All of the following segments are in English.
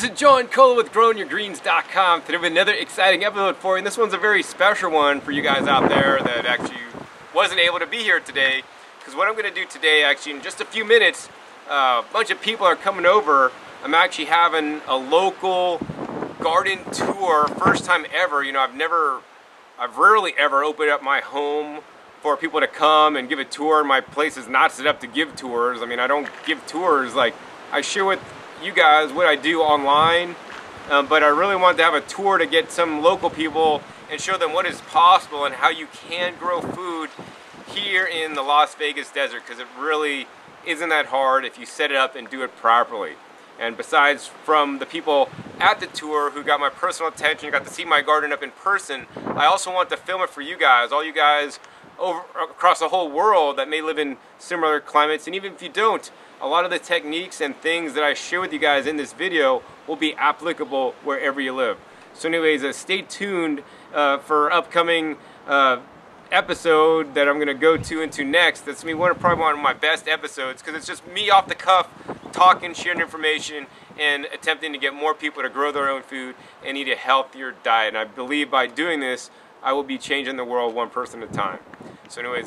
This is John Cola with GrowingYourGreens.com. Today we have another exciting episode for you. And this one's a very special one for you guys out there that actually wasn't able to be here today. Because what I'm going to do today, actually in just a few minutes, a bunch of people are coming over. I'm actually having a local garden tour, first time ever. You know, I've rarely ever opened up my home for people to come and give a tour. My place is not set up to give tours. I mean, I don't give tours. Like, I share with you guys what I do online, but I really wanted to have a tour to get some local people and show them what is possible and how you can grow food here in the Las Vegas desert, because it really isn't that hard if you set it up and do it properly. And besides from the people at the tour who got my personal attention, you got to see my garden up in person, I also want to film it for you guys, all you guys over across the whole world that may live in similar climates. And even if you don't, a lot of the techniques and things that I share with you guys in this video will be applicable wherever you live. So anyways, stay tuned for upcoming episode that I'm going to go into next. That's probably one of my best episodes, because it's just me off the cuff talking, sharing information, and attempting to get more people to grow their own food and eat a healthier diet. And I believe by doing this, I will be changing the world one person at a time. So anyways,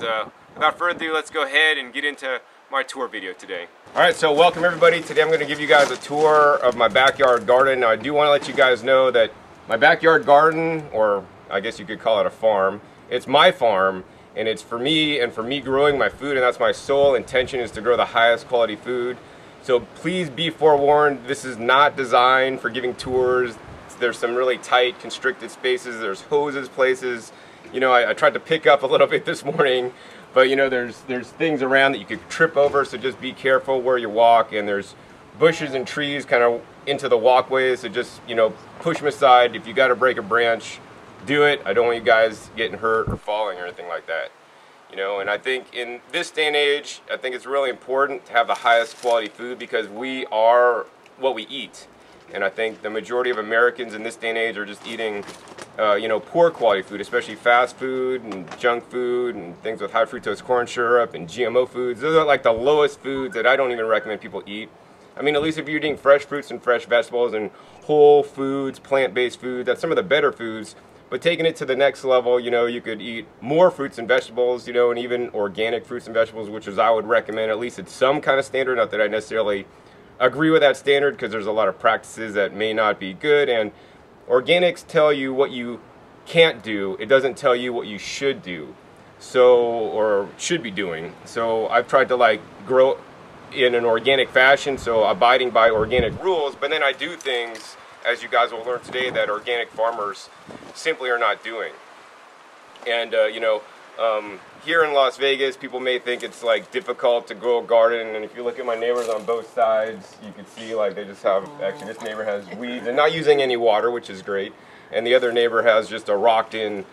without further ado, let's go ahead and get into my tour video today. Alright, so welcome everybody. Today I'm going to give you guys a tour of my backyard garden. Now I do want to let you guys know that my backyard garden, or I guess you could call it a farm, it's my farm, and it's for me and for me growing my food, and that's my sole intention, is to grow the highest quality food. So please be forewarned, this is not designed for giving tours. There's some really tight constricted spaces, there's hoses places. You know, I tried to pick up a little bit this morning, but you know, there's things around that you could trip over, so just be careful where you walk. And there's bushes and trees kind of into the walkways, so just, you know, push them aside. If you got to break a branch, do it. I don't want you guys getting hurt or falling or anything like that. You know, and I think in this day and age, I think it's really important to have the highest quality food, because we are what we eat. And I think the majority of Americans in this day and age are just eating, you know, poor quality food, especially fast food and junk food and things with high fructose corn syrup and GMO foods. Those are like the lowest foods that I don't even recommend people eat. I mean, at least if you're eating fresh fruits and fresh vegetables and whole foods, plant-based food, that's some of the better foods. But taking it to the next level, you know, you could eat more fruits and vegetables, you know, and even organic fruits and vegetables, which is I would recommend, at least at some kind of standard. Not that I necessarily agree with that standard, because there's a lot of practices that may not be good, and organics tell you what you can't do. It doesn't tell you what you should do, so, or should be doing. So I've tried to like grow in an organic fashion, so abiding by organic rules, but then I do things, as you guys will learn today, that organic farmers simply are not doing. And you know, here in Las Vegas, people may think it's like difficult to grow a garden, and if you look at my neighbors on both sides, you can see like they just have, actually this neighbor has weeds and not using any water, which is great, and the other neighbor has just a rocked-in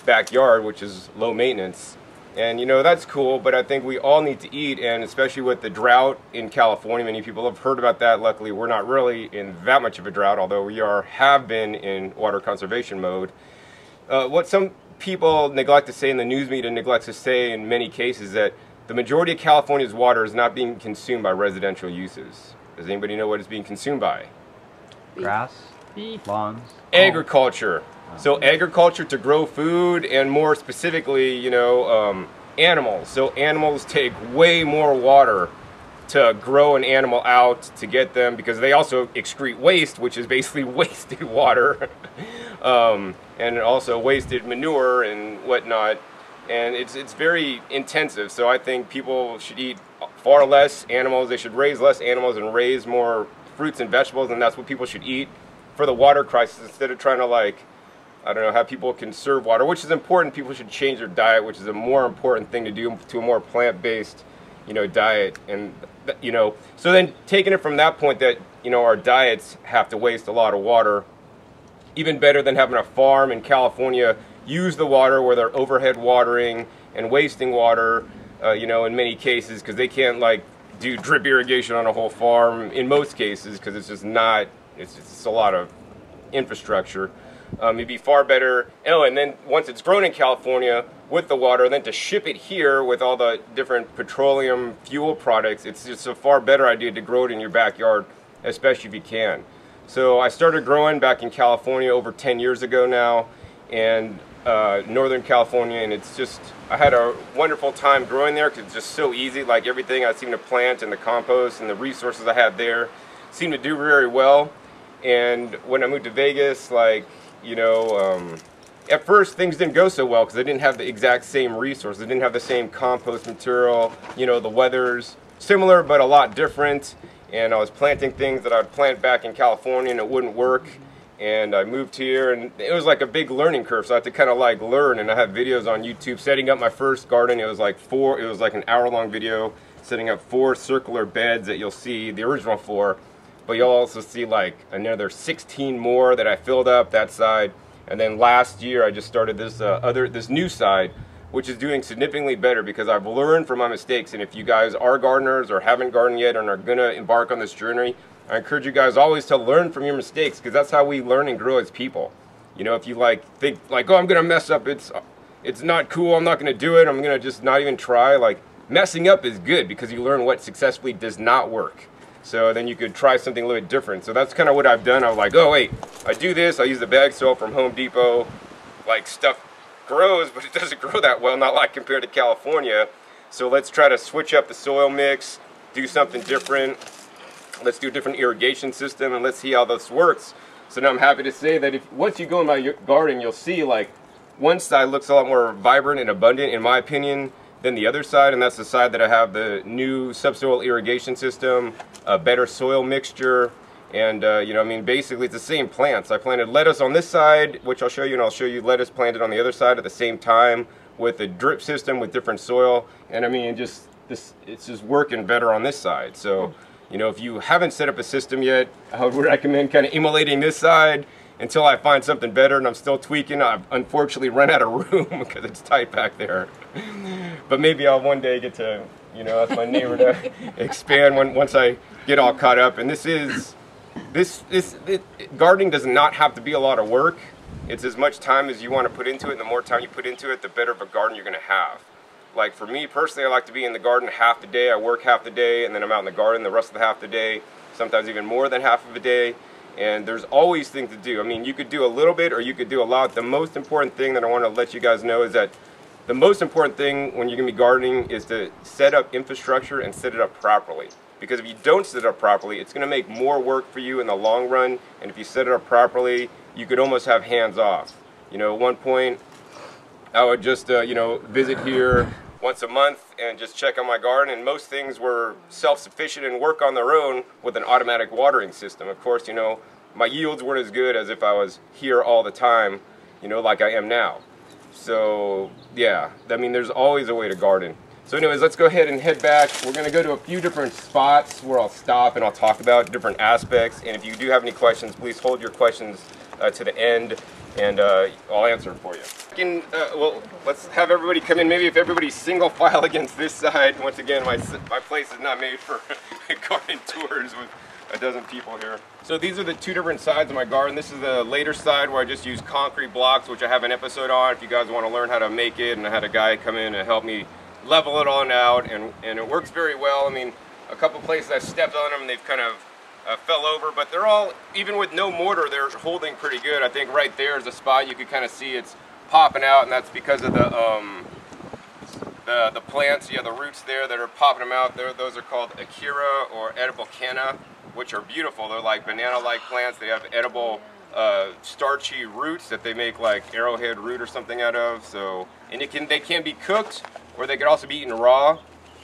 backyard, which is low maintenance. And you know, that's cool, but I think we all need to eat, and especially with the drought in California, many people have heard about that. Luckily, we're not really in that much of a drought, although we have been in water conservation mode. What some people neglect to say, and the news media neglects to say in many cases, that the majority of California's water is not being consumed by residential uses. Does anybody know what it's being consumed by? Grass, lawns, agriculture. So agriculture to grow food, and more specifically, you know, animals. So animals take way more water to grow an animal out, to get them, because they also excrete waste, which is basically wasted water. And also wasted manure and whatnot, and it's very intensive. So I think people should eat far less animals. They should raise less animals and raise more fruits and vegetables, and that's what people should eat for the water crisis, instead of trying to, like, I don't know, have people conserve water, which is important. People should change their diet, which is a more important thing to do, to a more plant-based, you know, diet. And you know, so then taking it from that point that, you know, our diets have to waste a lot of water, even better than having a farm in California use the water where they're overhead watering and wasting water, you know, in many cases, because they can't like do drip irrigation on a whole farm in most cases, because it's just not, it's just a lot of infrastructure. It'd be far better. Oh, and then once it's grown in California with the water, then to ship it here with all the different petroleum fuel products, it's just a far better idea to grow it in your backyard, especially if you can. So I started growing back in California over 10 years ago now, and Northern California, and it's just, I had a wonderful time growing there because it's just so easy. Like everything I seem to plant and the compost and the resources I had there seem to do very well. And when I moved to Vegas, like, you know, at first things didn't go so well because I didn't have the exact same resources. I didn't have the same compost material, you know, the weather's similar but a lot different. And I was planting things that I would plant back in California and it wouldn't work. And I moved here and it was like a big learning curve, so I had to kind of like learn. And I have videos on YouTube setting up my first garden. It was like an hour-long video setting up 4 circular beds that you'll see, the original 4. But you'll also see like another 16 more that I filled up that side. And then last year I just started this new side, which is doing significantly better because I've learned from my mistakes. And if you guys are gardeners or haven't gardened yet and are gonna embark on this journey, I encourage you guys always to learn from your mistakes because that's how we learn and grow as people. You know, if you like think like, oh, I'm gonna mess up, it's not cool, I'm not gonna do it, I'm gonna just not even try. Like, messing up is good because you learn what successfully does not work. So then you could try something a little bit different. So that's kind of what I've done. I was like, oh wait, I do this, I use the bag soil from Home Depot, like stuff grows, but it doesn't grow that well, not like compared to California. So let's try to switch up the soil mix, do something different. Let's do a different irrigation system and let's see how this works. So now I'm happy to say that once you go in my garden, you'll see like one side looks a lot more vibrant and abundant in my opinion than the other side, and that's the side that I have the new subsoil irrigation system, a better soil mixture, and you know, I mean, basically it's the same plants. I planted lettuce on this side, which I'll show you, and I'll show you lettuce planted on the other side at the same time with a drip system with different soil, and I mean, it's just working better on this side. So, you know, if you haven't set up a system yet, I would recommend kind of emulating this side until I find something better, and I'm still tweaking. I've unfortunately run out of room because it's tight back there. But maybe I'll one day get to, you know, ask my neighbor to expand once I get all caught up. And gardening does not have to be a lot of work. It's as much time as you want to put into it, and the more time you put into it, the better of a garden you're going to have. Like for me personally, I like to be in the garden half the day. I work half the day, and then I'm out in the garden the rest of the half the day, sometimes even more than half of a day. And there's always things to do. I mean, you could do a little bit or you could do a lot. The most important thing that I want to let you guys know is that the most important thing when you're going to be gardening is to set up infrastructure and set it up properly. Because if you don't set it up properly, it's going to make more work for you in the long run. And if you set it up properly, you could almost have hands off. You know, at one point, I would just, you know, visit here once a month and just check on my garden, and most things were self-sufficient and work on their own with an automatic watering system. Of course, you know, my yields weren't as good as if I was here all the time, you know, like I am now. So, yeah, I mean, there's always a way to garden. So anyways, let's go ahead and head back. We're going to go to a few different spots where I'll stop and I'll talk about different aspects. And if you do have any questions, please hold your questions to the end, and I'll answer them for you. Well, let's have everybody come in. Maybe if everybody's single file against this side. Once again, my place is not made for garden tours with a dozen people here. So these are the 2 different sides of my garden. This is the later side where I just use concrete blocks, which I have an episode on if you guys want to learn how to make it. And I had a guy come in and help me level it on out, and it works very well. I mean, a couple places I've stepped on them and they've kind of fell over, but they're all, even with no mortar, they're holding pretty good. I think right there is a spot you could kind of see it's popping out, and that's because of the plants. Yeah, the roots there that are popping them out. Those are called Akira or edible canna, which are beautiful. They're like banana-like plants. They have edible starchy roots that they make like arrowhead root or something out of. So, and they can be cooked, or they could also be eaten raw.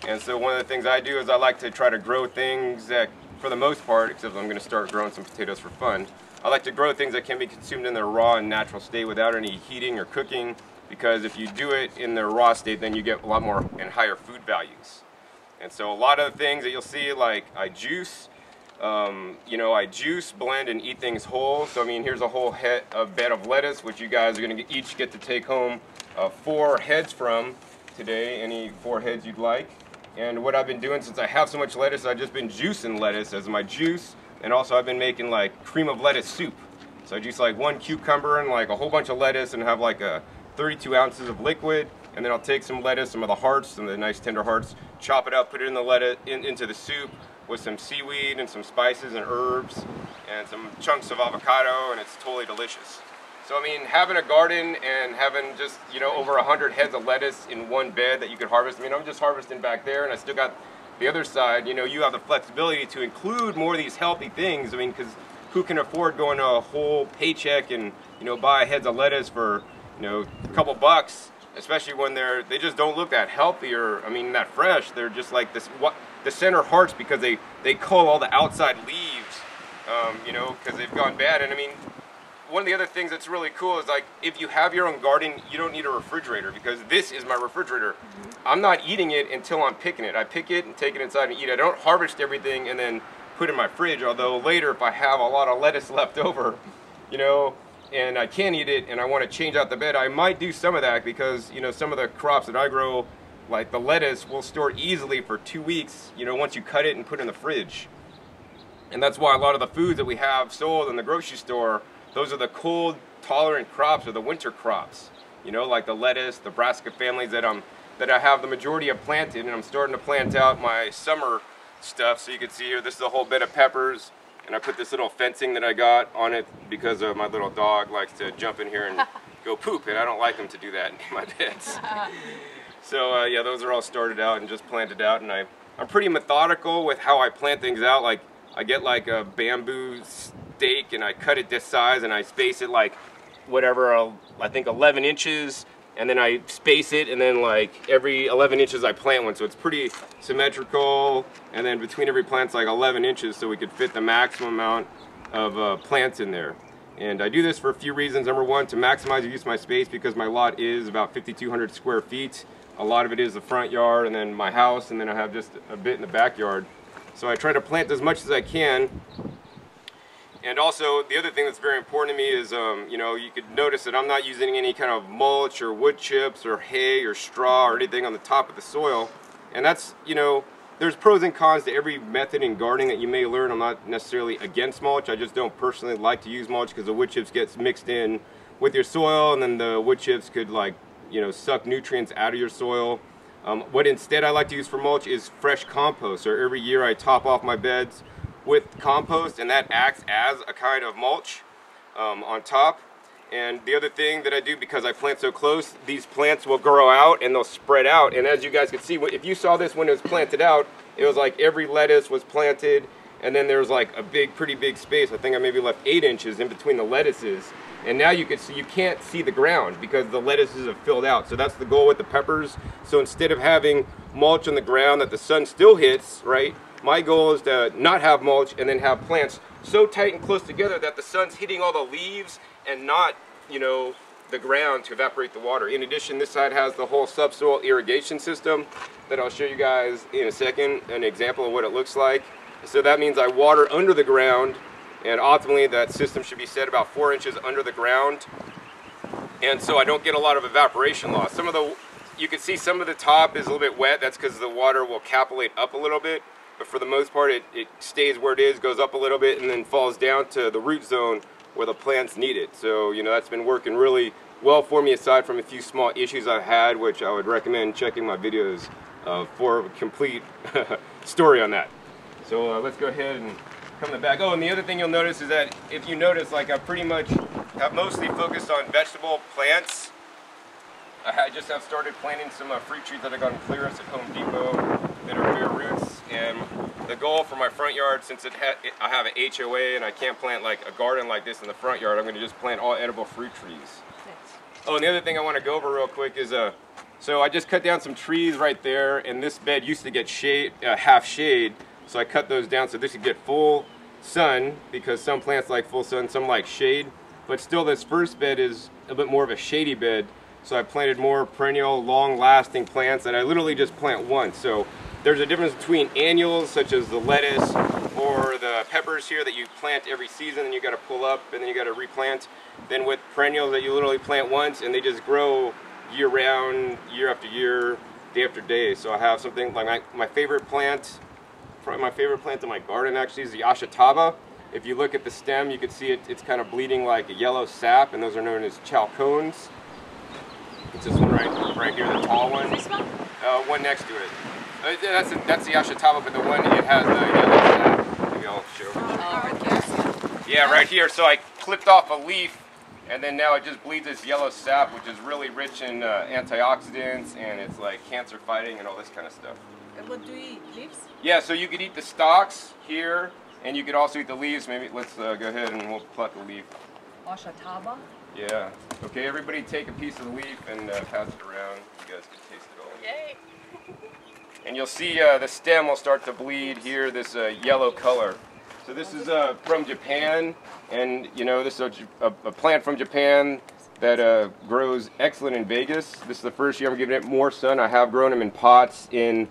And so one of the things I do is I like to try to grow things that, for the most part, except I'm going to start growing some potatoes for fun, I like to grow things that can be consumed in their raw and natural state without any heating or cooking, because if you do it in their raw state, then you get a lot more and higher food values. And so a lot of the things that you'll see, like I juice, you know, I juice, blend, and eat things whole. So I mean, here's a whole bed of lettuce, which you guys are going to each get to take home 4 heads from today, any 4 heads you'd like. And what I've been doing, since I have so much lettuce, I've just been juicing lettuce as my juice. And also I've been making like cream of lettuce soup. So I juice like 1 cucumber and like a whole bunch of lettuce and have like 32 ounces of liquid. And then I'll take some lettuce, some of the hearts, some of the nice tender hearts, chop it up, put it in the lettuce, into the soup with some seaweed and some spices and herbs. and some chunks of avocado, and it's totally delicious. So I mean, having a garden and having just, you know, over 100 heads of lettuce in one bed that you could harvest. I mean, I'm just harvesting back there, and I still got the other side. You know, you have the flexibility to include more of these healthy things. I mean, because who can afford going to a whole paycheck and, you know, buy heads of lettuce for, you know, a couple bucks, especially when they just don't look that healthy or, I mean, that fresh. They're just like this, what the center hearts, because they cull all the outside leaves, you know, because they've gone bad. And I mean, one of the other things that's really cool is, like, if you have your own garden, you don't need a refrigerator, because this is my refrigerator. I'm not eating it until I'm picking it. I pick it and take it inside and eat it. I don't harvest everything and then put it in my fridge, although later if I have a lot of lettuce left over, you know, and I can't eat it and I want to change out the bed, I might do some of that, because, you know, some of the crops that I grow, like the lettuce, will store easily for 2 weeks, you know, once you cut it and put it in the fridge. And that's why a lot of the foods that we have sold in the grocery store, those are the cold tolerant crops, or the winter crops, you know, like the lettuce, the brassica families that I have the majority of planted, and I'm starting to plant out my summer stuff. So you can see here, this is a whole bed of peppers, and I put this little fencing that I got on it because my little dog likes to jump in here and go poop, and I don't like him to do that in my beds. So yeah, those are all started out and just planted out, and I'm pretty methodical with how I plant things out. Like, I get like a bamboo stake and I cut it this size and I space it like whatever, I think 11 inches, and then I space it, and then like every 11 inches I plant one, so it's pretty symmetrical, and then between every plant's like 11 inches, so we could fit the maximum amount of plants in there. And I do this for a few reasons. Number one, to maximize the use of my space, because my lot is about 5,200 square feet. A lot of it is the front yard and then my house, and then I have just a bit in the backyard. So I try to plant as much as I can. And also, the other thing that's very important to me is, you know, you could notice that I'm not using any kind of mulch or wood chips or hay or straw or anything on the top of the soil. And that's, you know, there's pros and cons to every method in gardening that you may learn. I'm not necessarily against mulch. I just don't personally like to use mulch, because the wood chips gets mixed in with your soil, and then the wood chips could, like, you know, suck nutrients out of your soil. What instead I like to use for mulch is fresh compost. So every year I top off my beds with compost, and that acts as a kind of mulch on top. And the other thing that I do, because I plant so close, these plants will grow out and they'll spread out. And as you guys can see, if you saw this when it was planted out, it was like every lettuce was planted, and then there was like a pretty big space. I think I maybe left 8 inches in between the lettuces. And now you can see, you can't see the ground because the lettuces have filled out. So that's the goal with the peppers. So instead of having mulch on the ground that the sun still hits, right? My goal is to not have mulch and then have plants so tight and close together that the sun's hitting all the leaves and not, you know, the ground to evaporate the water. In addition, this side has the whole subsoil irrigation system that I'll show you guys in a second, an example of what it looks like. So that means I water under the ground, and ultimately that system should be set about 4 inches under the ground, and so I don't get a lot of evaporation loss. You can see some of the top is a little bit wet. That's because the water will capillate up a little bit, but for the most part it stays where it is, goes up a little bit, and then falls down to the root zone where the plants need it. So, you know, that's been working really well for me, aside from a few small issues I've had, which I would recommend checking my videos for a complete story on that. So let's go ahead and come to the back. Oh, and the other thing you'll notice is that, if you notice, like, I pretty much have mostly focused on vegetable plants. I just have started planting some fruit trees that I got in clearance at Home Depot that are bare roots. And the goal for my front yard, since I have an HOA and I can't plant like a garden like this in the front yard, I'm going to just plant all edible fruit trees. Nice. Oh, and the other thing I want to go over real quick is, so I just cut down some trees right there, and this bed used to get shade, half shade. So I cut those down so this could get full sun, because some plants like full sun, some like shade. But still, this first bed is a bit more of a shady bed. So I planted more perennial, long-lasting plants that I literally just plant once. So there's a difference between annuals, such as the lettuce or the peppers here, that you plant every season and you got to pull up and then you got to replant. Then with perennials that you literally plant once and they just grow year-round, year after year, day after day. So I have something like my favorite plant. Probably my favorite plant in my garden actually is the Ashitaba. If you look at the stem, you can see it's kind of bleeding like a yellow sap, and those are known as chalcones. It's this one right here, the tall one. This one? One next to it. That's the Ashitaba, but the one, it has the yellow sap. Maybe I'll show. Oh, right there. Yeah, right here. So I clipped off a leaf, and then now it just bleeds this yellow sap, which is really rich in antioxidants, and it's like cancer fighting and all this kind of stuff. And what do you eat? Leaves? Yeah, so you could eat the stalks here, and you could also eat the leaves. Maybe let's go ahead and we'll pluck a leaf. Ashataba? Yeah. Okay, everybody take a piece of the leaf and pass it around. You guys can taste it all. Yay! And you'll see the stem will start to bleed here, this yellow color. So this is from Japan, and you know, this is a plant from Japan that grows excellent in Vegas. This is the first year I'm giving it more sun. I have grown them in pots in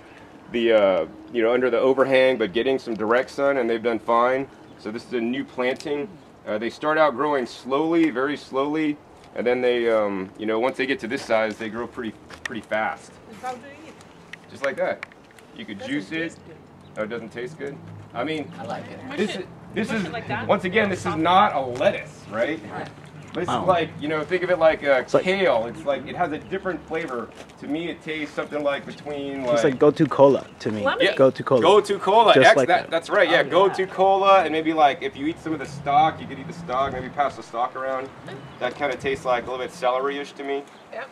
the, you know, under the overhang, but getting some direct sun, and they've done fine. So this is a new planting. They start out growing slowly, very slowly, and then they, you know, once they get to this size, they grow pretty fast. How do you eat? Just like that. You could juice it. Oh, it doesn't taste good? I mean, I like it. this is like that? once again, this is not a lettuce, right? This is like, you know, think of it like kale. It's like, it has a different flavor. To me, it tastes something like between like... It's like go-to cola to me. Yeah. Go-to cola. Go-to cola. Just like that. That's right, yeah. Go-to cola, and maybe like if you eat some of the stock, you could eat the stock, maybe pass the stock around. That kind of tastes like a little bit celery-ish to me. Yep.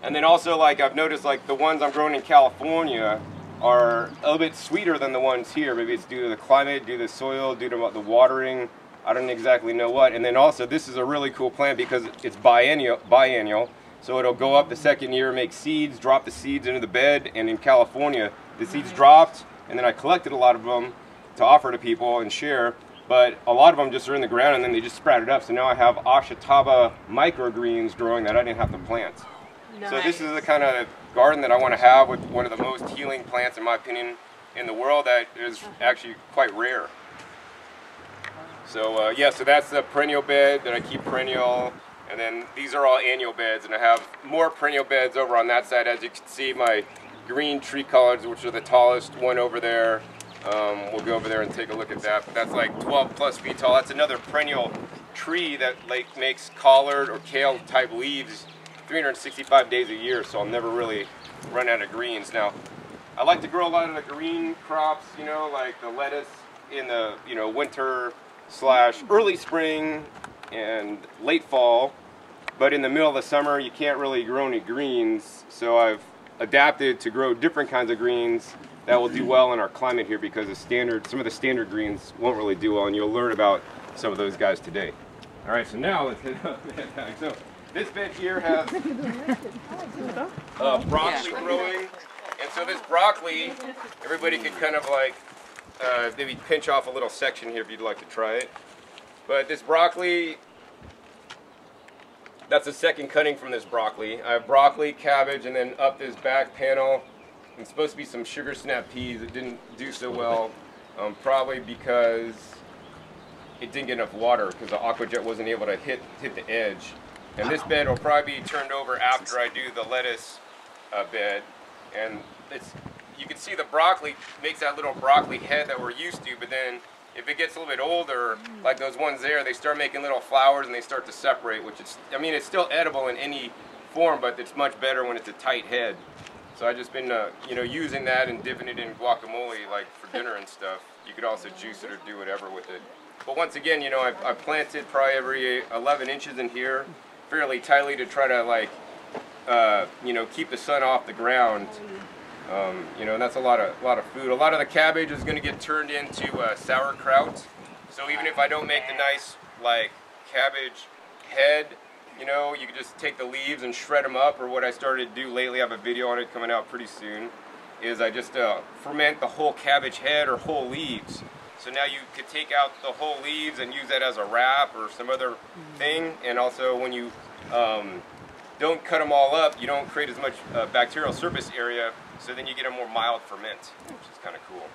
And then also, like, I've noticed, like, the ones I'm growing in California are a little bit sweeter than the ones here. Maybe it's due to the climate, due to the soil, due to the watering. I don't exactly know what. And then also, this is a really cool plant because it's biennial. So it'll go up the second year, make seeds, drop the seeds into the bed. And in California, the seeds dropped, and then I collected a lot of them to offer to people and share. But a lot of them just are in the ground, and then they just sprouted up. So now I have Ashataba microgreens growing that I didn't have to plant. Nice. So this is the kind of garden that I want to have with one of the most healing plants, in my opinion, in the world that is actually quite rare. So yeah, so that's the perennial bed that I keep perennial, and then these are all annual beds, and I have more perennial beds over on that side. As you can see, my green tree collards, which are the tallest one over there. We'll go over there and take a look at that. But that's like 12 plus feet tall. That's another perennial tree that like makes collard or kale type leaves 365 days a year, so I'll never really run out of greens. Now, I like to grow a lot of the green crops, you know, like the lettuce in the, you know, winter / early spring and late fall, but in the middle of the summer you can't really grow any greens, so I've adapted to grow different kinds of greens that will do well in our climate here, because some of the standard greens won't really do well, and you'll learn about some of those guys today. All right, so now let's hit up that bag. So this bed here has broccoli growing, and so this broccoli, everybody could kind of like maybe pinch off a little section here if you'd like to try it. But this broccoli, that's the second cutting from this broccoli. I have broccoli, cabbage, and then up this back panel, it's supposed to be some sugar snap peas. It didn't do so well, probably because it didn't get enough water, because the AquaJet wasn't able to hit the edge. And this bed will probably be turned over after I do the lettuce bed. And you can see the broccoli makes that little broccoli head that we're used to, but then if it gets a little bit older, like those ones there, they start making little flowers and they start to separate, which is, I mean, it's still edible in any form, but it's much better when it's a tight head. So I've just been, you know, using that and dipping it in guacamole, like for dinner and stuff. You could also juice it or do whatever with it. But once again, you know, I planted probably every 11 inches in here, fairly tightly, to try to like, you know, keep the sun off the ground. You know, and that's a lot of food. A lot of the cabbage is going to get turned into sauerkraut. So even if I don't make the nice like cabbage head, you know, you can just take the leaves and shred them up. Or what I started to do lately, I have a video on it coming out pretty soon, is I just ferment the whole cabbage head or whole leaves. So now you could take out the whole leaves and use that as a wrap or some other thing. And also when you don't cut them all up, you don't create as much bacterial surface area, so then you get a more mild ferment, which is kind of cool.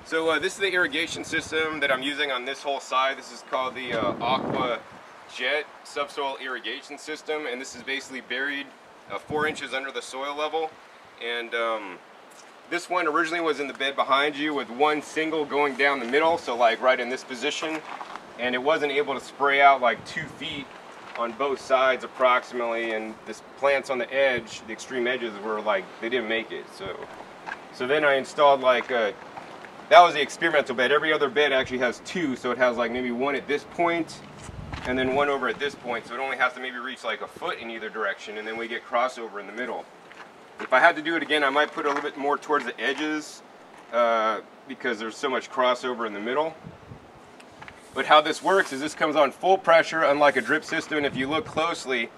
So this is the irrigation system that I'm using on this whole side. This is called the AquaJet subsoil irrigation system, and this is basically buried 4 inches under the soil level. And this one originally was in the bed behind you with one single going down the middle, so like right in this position, and it wasn't able to spray out like 2 feet on both sides approximately, and the plants on the edge, the extreme edges, were like, they didn't make it. So then I installed like that was the experimental bed. Every other bed actually has two, so it has like maybe one at this point and then one over at this point, so it only has to maybe reach like a foot in either direction, and then we get crossover in the middle. If I had to do it again, I might put it a little bit more towards the edges because there's so much crossover in the middle. But how this works is this comes on full pressure, unlike a drip system, and if you look closely,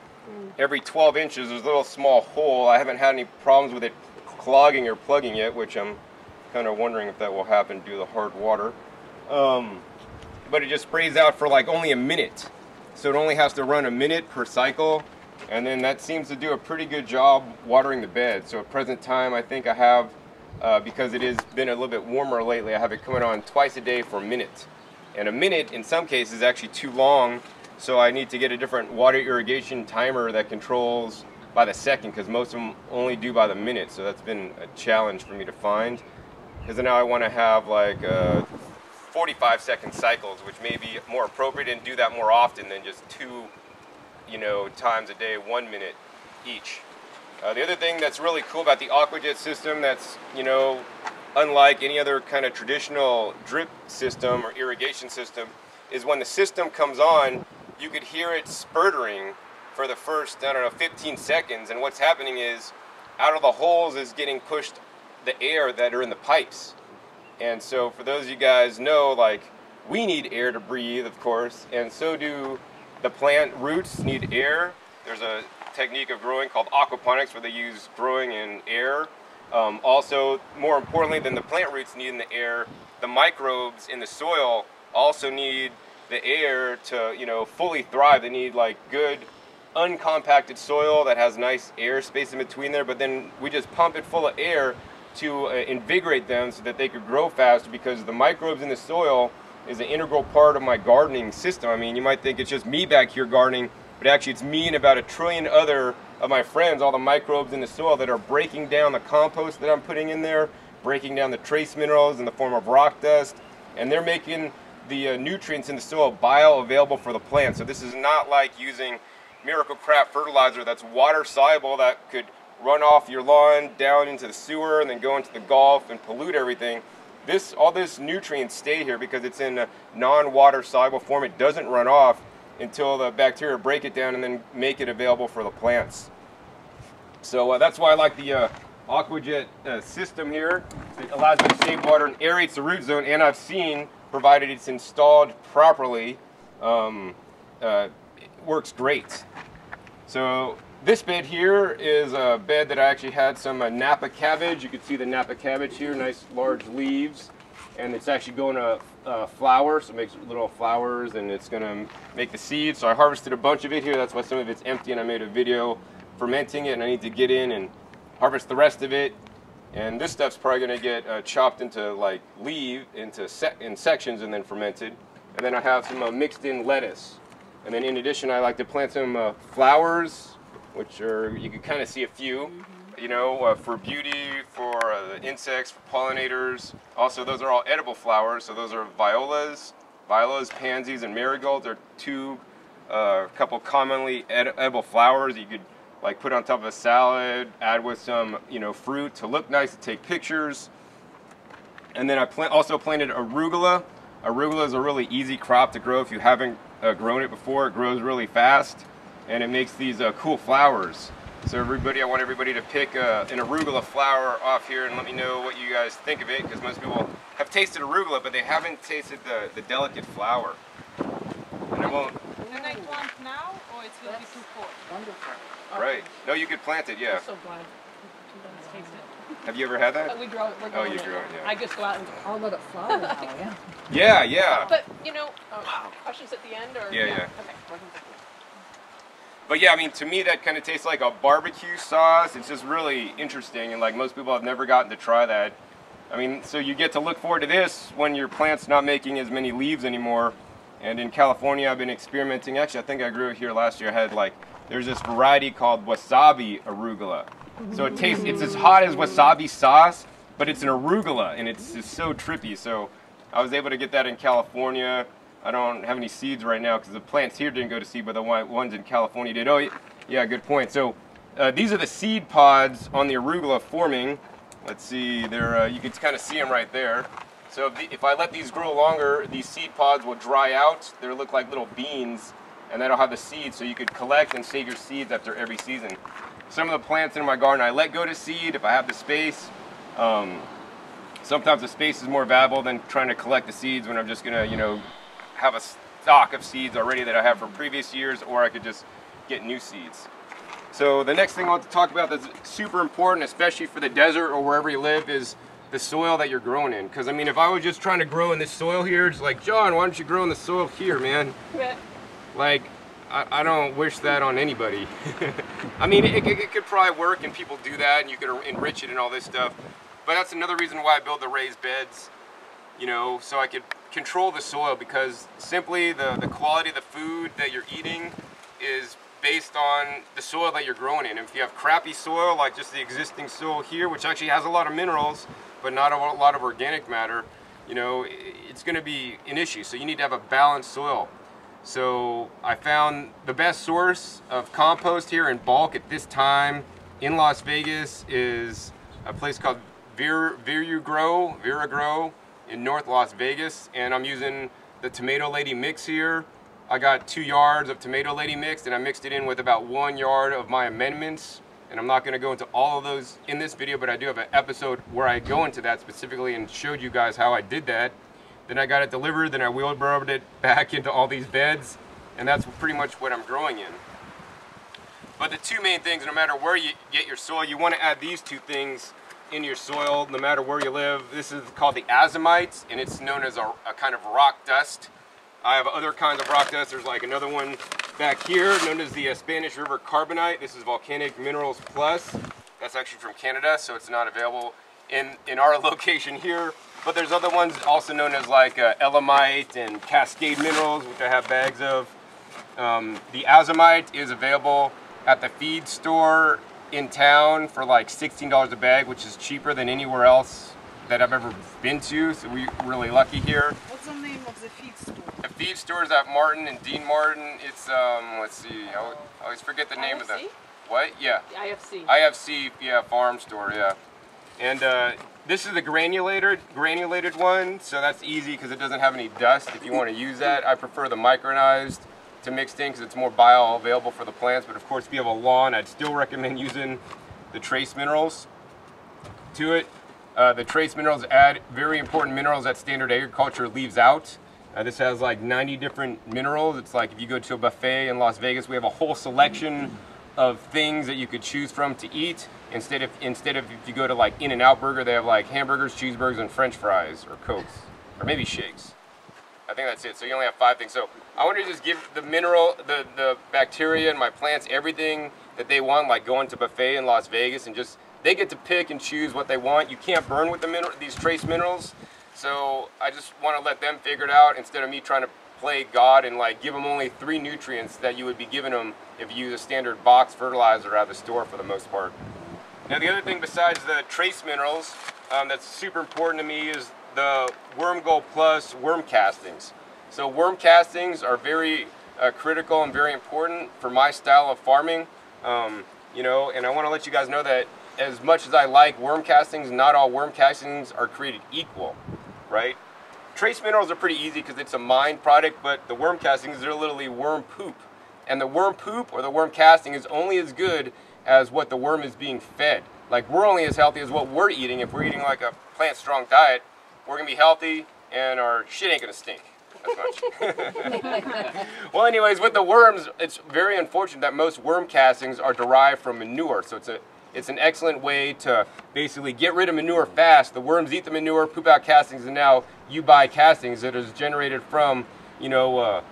every 12 inches there's a little small hole. I haven't had any problems with it clogging or plugging yet, which I'm kind of wondering if that will happen due to the hard water. But it just sprays out for like only a minute. So it only has to run a minute per cycle, and then that seems to do a pretty good job watering the bed. So at present time, I think I have, because it has been a little bit warmer lately, I have it coming on twice a day for a minute. And a minute, in some cases, is actually too long, so I need to get a different water irrigation timer that controls by the second, because most of them only do by the minute, so that's been a challenge for me to find. Because now I want to have like 45-second cycles, which may be more appropriate, and do that more often than just two, times a day, 1 minute each. The other thing that's really cool about the AquaJet system that's, unlike any other kind of traditional drip system or irrigation system, is when the system comes on, you could hear it spurtering for the first, 15 seconds, and what's happening is, out of the holes is getting pushed the air that are in the pipes. And so for those of you guys know, like, we need air to breathe, of course, and so do the plant roots need air. There's a technique of growing called aquaponics where they use growing in air. Also, more importantly than the plant roots needing the air, the microbes in the soil also need the air to, fully thrive. They need like good uncompacted soil that has nice air space in between there, but then we just pump it full of air to invigorate them so that they could grow faster, because the microbes in the soil is an integral part of my gardening system. I mean, you might think it's just me back here gardening, but actually it's me and about 1 trillion other of my friends, all the microbes in the soil that are breaking down the compost that I'm putting in there, breaking down the trace minerals in the form of rock dust, and they're making the nutrients in the soil bioavailable for the plant. So this is not like using Miracle Crap fertilizer that's water soluble that could run off your lawn down into the sewer and then go into the Gulf and pollute everything. All this nutrients stay here because it's in a non-water soluble form. It doesn't run off until the bacteria break it down and then make it available for the plants. So that's why I like the AquaJet system here. It allows me to save water and aerates the root zone, and I've seen, provided it's installed properly, it works great. So this bed here is a bed that I actually had some Napa cabbage. You can see the Napa cabbage here, nice large leaves, and it's actually going to flower, so it makes little flowers, and it's going to make the seeds. So I harvested a bunch of it here. That's why some of it's empty, and I made a video fermenting it, and I need to get in and harvest the rest of it. And this stuff's probably going to get chopped into like in sections and then fermented. And then I have some mixed in lettuce. And then in addition, I like to plant some flowers, which are, you can kind of see a few, for beauty, for the insects, for pollinators. Also, those are all edible flowers. So those are violas, pansies, and marigolds are a couple commonly edible flowers you could like put on top of a salad, add with some, fruit to look nice, to take pictures. And then I also planted arugula. Arugula is a really easy crop to grow if you haven't grown it before. It grows really fast, and it makes these cool flowers. So I want everybody to pick an arugula flower off here and let me know what you guys think of it, because most people have tasted arugula, but they haven't tasted the delicate flower. And I won't. Can I plant now, or it will be too cold? Wonderful. Right. No, you could plant it, yeah. I'm so glad. Let's taste it. Have you ever had that? We grow it. We're Oh, growing you it. grow it, yeah. I just go out and I'll let it flower now, yeah. Yeah, yeah. But, questions at the end? Or Yeah, yeah. Okay. But yeah, I mean, to me that kind of tastes like a barbecue sauce. It's just really interesting, and like most people have never gotten to try that. I mean, so you get to look forward to this when your plant's not making as many leaves anymore. And in California, I've been experimenting. Actually, I think I grew it here last year. I had there's this variety called wasabi arugula. So it's as hot as wasabi sauce, but it's an arugula, and it's just so trippy. So I was able to get that in California. I don't have any seeds right now because the plants here didn't go to seed, but the ones in California did. Oh, yeah, good point. So these are the seed pods on the arugula forming. Let's see, you can kind of see them right there. So if I let these grow longer, these seed pods will dry out. They'll look like little beans, and that'll have the seeds, so you could collect and save your seeds after every season. Some of the plants in my garden I let go to seed if I have the space. Sometimes the space is more valuable than trying to collect the seeds when I'm just gonna, you know, have a stock of seeds already that I have from previous years, or I could just get new seeds. So the next thing I want to talk about that's super important, especially for the desert or wherever you live, is the soil that you're growing in. Because I mean, if I was just trying to grow in this soil here, it's like, John, why don't you grow in the soil here, man? Like, I don't wish that on anybody. I mean, it could probably work, and people do that, and you could enrich it and all this stuff. But that's another reason why I build the raised beds, you know, so I could control the soil, because simply the quality of the food that you're eating is based on the soil that you're growing in. If you have crappy soil, like just the existing soil here, which actually has a lot of minerals, but not a lot of organic matter, you know, it's going to be an issue. So you need to have a balanced soil. So I found the best source of compost here in bulk at this time in Las Vegas is a place called Viragrow in North Las Vegas, and I'm using the Tomato Lady mix here. I got 2 yards of Tomato Lady mix, and I mixed it in with about 1 yard of my amendments, and I'm not going to go into all of those in this video, but I do have an episode where I go into that specifically and showed you guys how I did that. Then I got it delivered, then I wheelbarrowed it back into all these beds, and that's pretty much what I'm growing in. But the two main things, no matter where you get your soil, you want to add these two things in your soil, no matter where you live. This is called the azomite, and it's known as a kind of rock dust. I have other kinds of rock dust. There's like another one back here known as the Spanish River Carbonite. This is Volcanic Minerals Plus. That's actually from Canada, so it's not available in our location here. But there's other ones also known as like Elamite and Cascade Minerals, which I have bags of. The azomite is available at the feed store in town for like $16 a bag, which is cheaper than anywhere else that I've ever been to, so we're really lucky here. What's the name of the feed store? The feed store is at Martin and Dean Martin. It's, let's see, I always forget the name of the... What? Yeah. IFC. IFC, yeah, farm store, yeah. And this is the granulated one, so that's easy because it doesn't have any dust if you want to use that. I prefer the micronized to mixed in because it's more bioavailable for the plants, but of course if you have a lawn, I'd still recommend using the trace minerals to it. The trace minerals add very important minerals that standard agriculture leaves out. This has like 90 different minerals. It's like if you go to a buffet in Las Vegas, we have a whole selection of things that you could choose from to eat. Instead of if you go to like In-N-Out Burger, they have like hamburgers, cheeseburgers, and French fries, or Cokes, or maybe shakes. I think that's it. So you only have 5 things. So I want to just give the mineral, the bacteria in my plants everything that they want, like going to buffet in Las Vegas, and just they get to pick and choose what they want. You can't burn with these trace minerals. So I just want to let them figure it out instead of me trying to play God and like give them only 3 nutrients that you would be giving them if you use a standard box fertilizer out of the store for the most part. Now the other thing besides the trace minerals that's super important to me is the Worm Gold Plus worm castings. So worm castings are very critical and very important for my style of farming. You know, and I want to let you guys know that as much as I like worm castings, not all worm castings are created equal, right? Trace minerals are pretty easy because it's a mined product, but the worm castings are literally worm poop. And the worm poop or the worm casting is only as good as what the worm is being fed. Like, we're only as healthy as what we're eating. If we're eating like a plant-strong diet, we're gonna be healthy and our shit ain't gonna stink as much. Well, anyways, with the worms, it's very unfortunate that most worm castings are derived from manure. So it's an excellent way to basically get rid of manure fast. The worms eat the manure, poop out castings, and now you buy castings that is generated from, you know,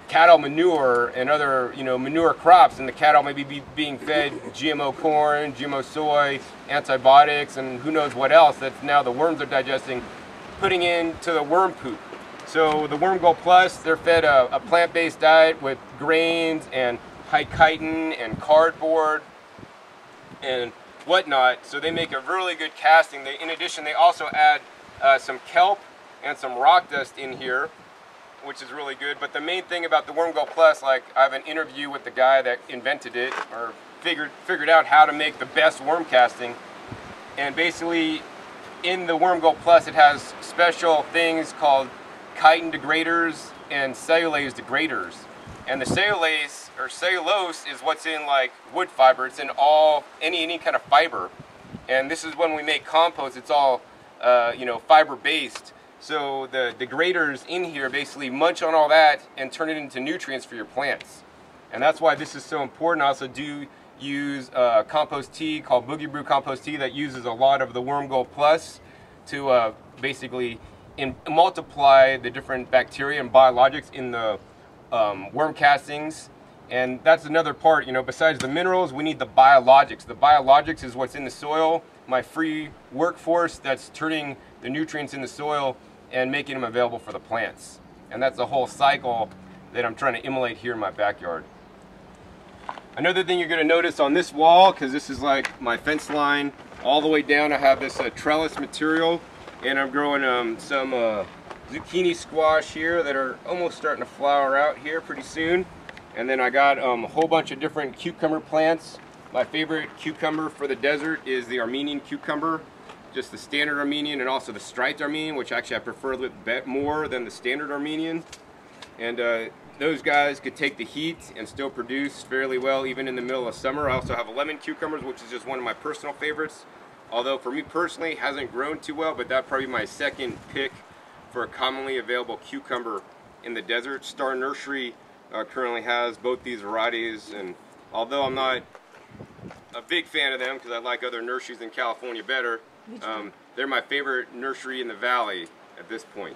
cattle manure and other, you know, manure crops, and the cattle may be being fed GMO corn, GMO soy, antibiotics, and who knows what else that now the worms are digesting, putting into the worm poop. So the Worm Gold Plus, they're fed a plant-based diet with grains and high chitin and cardboard and whatnot, so they make a really good casting. In addition, they also add some kelp and some rock dust in here, which is really good. But the main thing about the Worm Gold Plus, like, I have an interview with the guy that invented it or figured out how to make the best worm casting, and basically in the Worm Gold Plus it has special things called chitin degraders and cellulase degraders. And the cellulase or cellulose is what's in like wood fiber. It's in any kind of fiber. And this is when we make compost. It's all you know, fiber based. So the degraders in here basically munch on all that and turn it into nutrients for your plants. And that's why this is so important. I also do use compost tea called Boogie Brew Compost Tea that uses a lot of the Worm Gold Plus to basically multiply the different bacteria and biologics in the worm castings. And that's another part, you know, besides the minerals, we need the biologics. The biologics is what's in the soil, my free workforce that's turning the nutrients in the soil and making them available for the plants. And that's the whole cycle that I'm trying to emulate here in my backyard. Another thing you're going to notice on this wall, because this is like my fence line all the way down, I have this trellis material, and I'm growing some zucchini squash here that are almost starting to flower out here pretty soon. And then I got a whole bunch of different cucumber plants. My favorite cucumber for the desert is the Armenian cucumber, just the standard Armenian and also the striped Armenian, which actually I prefer a little bit more than the standard Armenian. And those guys could take the heat and still produce fairly well even in the middle of summer. I also have lemon cucumbers, which is just one of my personal favorites. Although for me personally, it hasn't grown too well, but that'd probably be my second pick for a commonly available cucumber in the desert. Star Nursery currently has both these varieties, and although I'm not a big fan of them because I like other nurseries in California better, they're my favorite nursery in the valley at this point.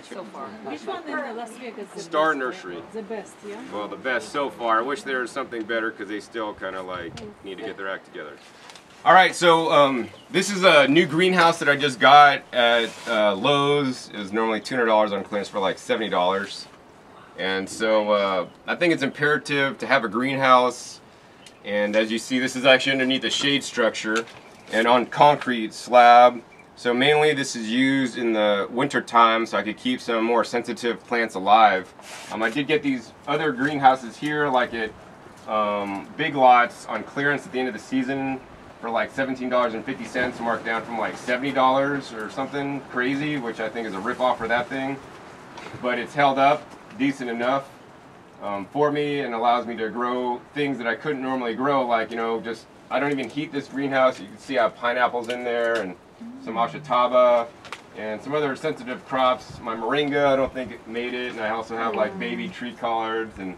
So far. Which one in Las Vegas? The Star best? Nursery. The best, yeah? Well, the best so far. I wish there was something better because they still kind of like need to get their act together. All right, so this is a new greenhouse that I just got at Lowe's. It was normally $200 on clearance for like $70. And so I think it's imperative to have a greenhouse. And as you see, this is actually underneath a shade structure and on concrete slab. So mainly this is used in the winter time so I could keep some more sensitive plants alive. I did get these other greenhouses here like at Big Lots on clearance at the end of the season for like $17.50, marked down from like $70 or something crazy, which I think is a rip-off for that thing. But it's held up decent enough for me and allows me to grow things that I couldn't normally grow, like, you know, just, I don't even heat this greenhouse. You can see I have pineapples in there and some achataba and some other sensitive crops. My moringa, I don't think it made it, and I also have like baby tree collards, and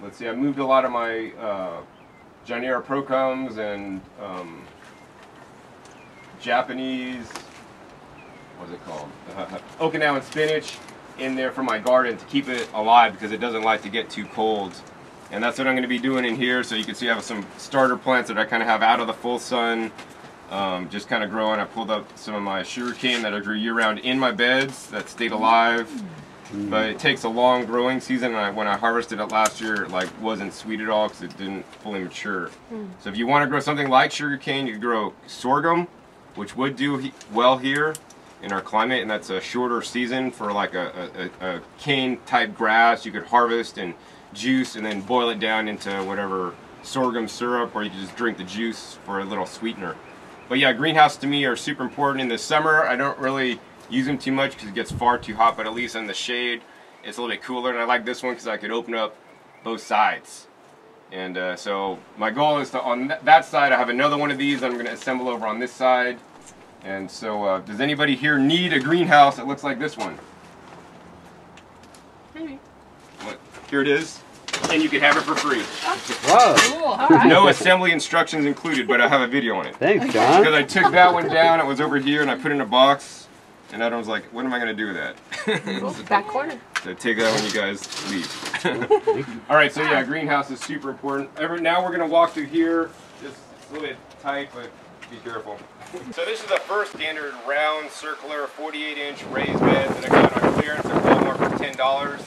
let's see, I moved a lot of my Gynera procums and Japanese, what's it called? Okinawan spinach in there for my garden to keep it alive because it doesn't like to get too cold. And that's what I'm going to be doing in here. So you can see I have some starter plants that I kind of have out of the full sun, just kind of growing. I pulled up some of my sugarcane that I grew year-round in my beds that stayed alive. But it takes a long growing season, and when I harvested it last year, it like wasn't sweet at all because it didn't fully mature. So if you want to grow something like sugarcane, you could grow sorghum, which would do well here in our climate, and that's a shorter season for like a cane type grass. You could harvest and juice and then boil it down into whatever sorghum syrup, or you could just drink the juice for a little sweetener. But yeah, greenhouse to me are super important in the summer. I don't really use them too much because it gets far too hot, but at least in the shade it's a little bit cooler. And I like this one because I could open up both sides. And so my goal is to, on that side, I have another one of these that I'm going to assemble over on this side. And so does anybody here need a greenhouse that looks like this one? Maybe. What? Here it is. And you can have it for free. Whoa. Cool. All right. No assembly instructions included, but I have a video on it. Thanks, John. Because I took that one down, it was over here, and I put it in a box. And Adam was like, what am I going to do with that? Cool. Back corner. So take that when you guys leave. All right, so yeah, greenhouse is super important. Now we're going to walk through here. Just a little bit tight, but be careful. So this is the first standard round circular 48-inch raised bed that I got on clearance at Walmart for $10.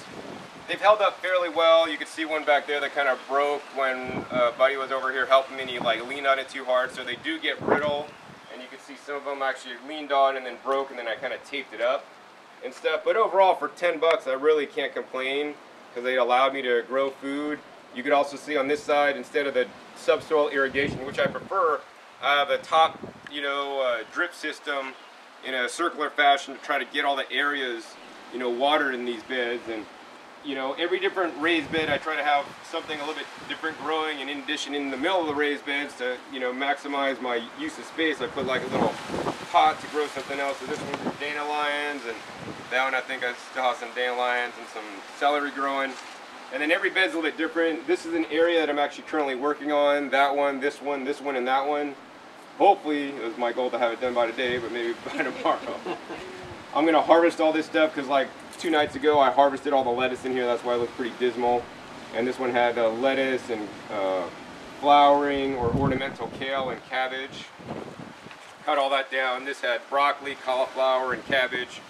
They've held up fairly well. You can see one back there that kind of broke when Buddy was over here helping me, and he like leaned on it too hard. So they do get brittle, and you can see some of them actually leaned on and then broke, and then I kind of taped it up and stuff. But overall, for 10 bucks, I really can't complain because they allowed me to grow food. You could also see on this side, instead of the subsoil irrigation, which I prefer, I have a top, drip system in a circular fashion to try to get all the areas, you know, watered in these beds. And you know, every different raised bed I try to have something a little bit different growing, and in addition, in the middle of the raised beds to, you know, maximize my use of space, I put like a little pot to grow something else. So this one's dandelions, and that one I think I still have some dandelions and some celery growing. And then every bed's a little bit different. This is an area that I'm actually currently working on. That one, this one, and that one. Hopefully, it was my goal to have it done by today, but maybe by tomorrow. I'm gonna harvest all this stuff because like 2 nights ago I harvested all the lettuce in here. That's why it looks pretty dismal. And this one had lettuce and flowering or ornamental kale and cabbage. Cut all that down. This had broccoli, cauliflower, and cabbage.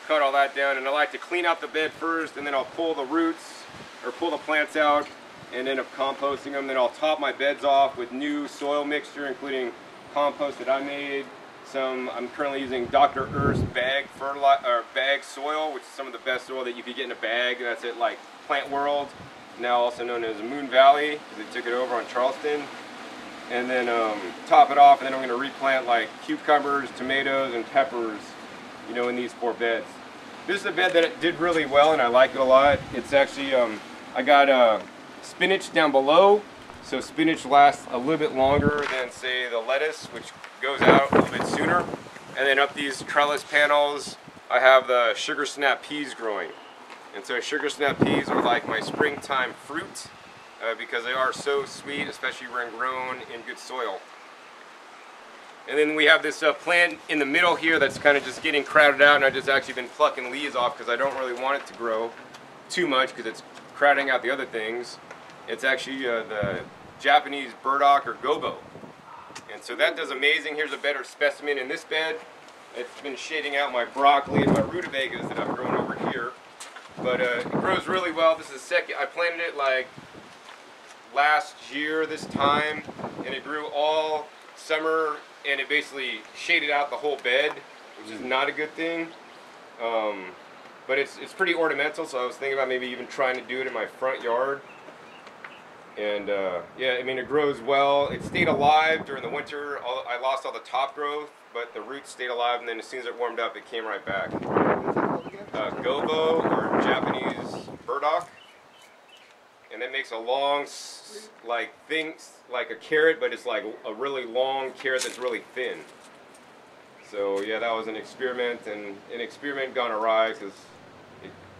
Cut all that down, and I like to clean out the bed first, and then I'll pull the roots or pull the plants out and end up composting them. Then I'll top my beds off with new soil mixture, including compost that I made. I'm currently using Dr. Earth's bag soil, which is some of the best soil that you could get in a bag. That's at like Plant World, now also known as Moon Valley, because they took it over on Charleston. And then top it off, and then I'm going to replant like cucumbers, tomatoes, and peppers, you know, in these 4 beds. This is a bed that did really well, and I like it a lot. It's actually, I got spinach down below, so spinach lasts a little bit longer than, say, the lettuce, which goes out a little bit sooner. And then up these trellis panels, I have the sugar snap peas growing. And so sugar snap peas are like my springtime fruit because they are so sweet, especially when grown in good soil. And then we have this plant in the middle here that's kind of just getting crowded out, and I've just actually been plucking leaves off because I don't really want it to grow too much because it's crowding out the other things. It's actually the Japanese burdock or gobo. And so that does amazing. Here's a better specimen in this bed. It's been shading out my broccoli and my rutabagas that I've grown over here. But it grows really well. This is the second. I planted it like last year this time, and it grew all summer, and it basically shaded out the whole bed, which is not a good thing. But it's pretty ornamental, so I was thinking about maybe even trying to do it in my front yard. And yeah, I mean, it grows well. It stayed alive during the winter. I lost all the top growth, but the roots stayed alive, and then as soon as it warmed up, it came right back. Gobo, or Japanese burdock. And it makes a long, like, thing, like a carrot, but it's like a really long carrot that's really thin. So yeah, that was an experiment, and an experiment gone awry because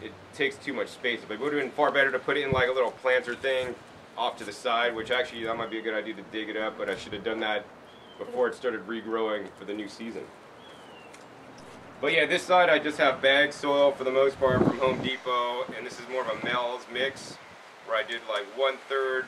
it takes too much space. But it would have been far better to put it in like a little planter thing off to the side, which actually that might be a good idea to dig it up, but I should have done that before it started regrowing for the new season. But yeah, this side I just have bag soil for the most part from Home Depot, and this is more of a Mel's mix, where I did like 1/3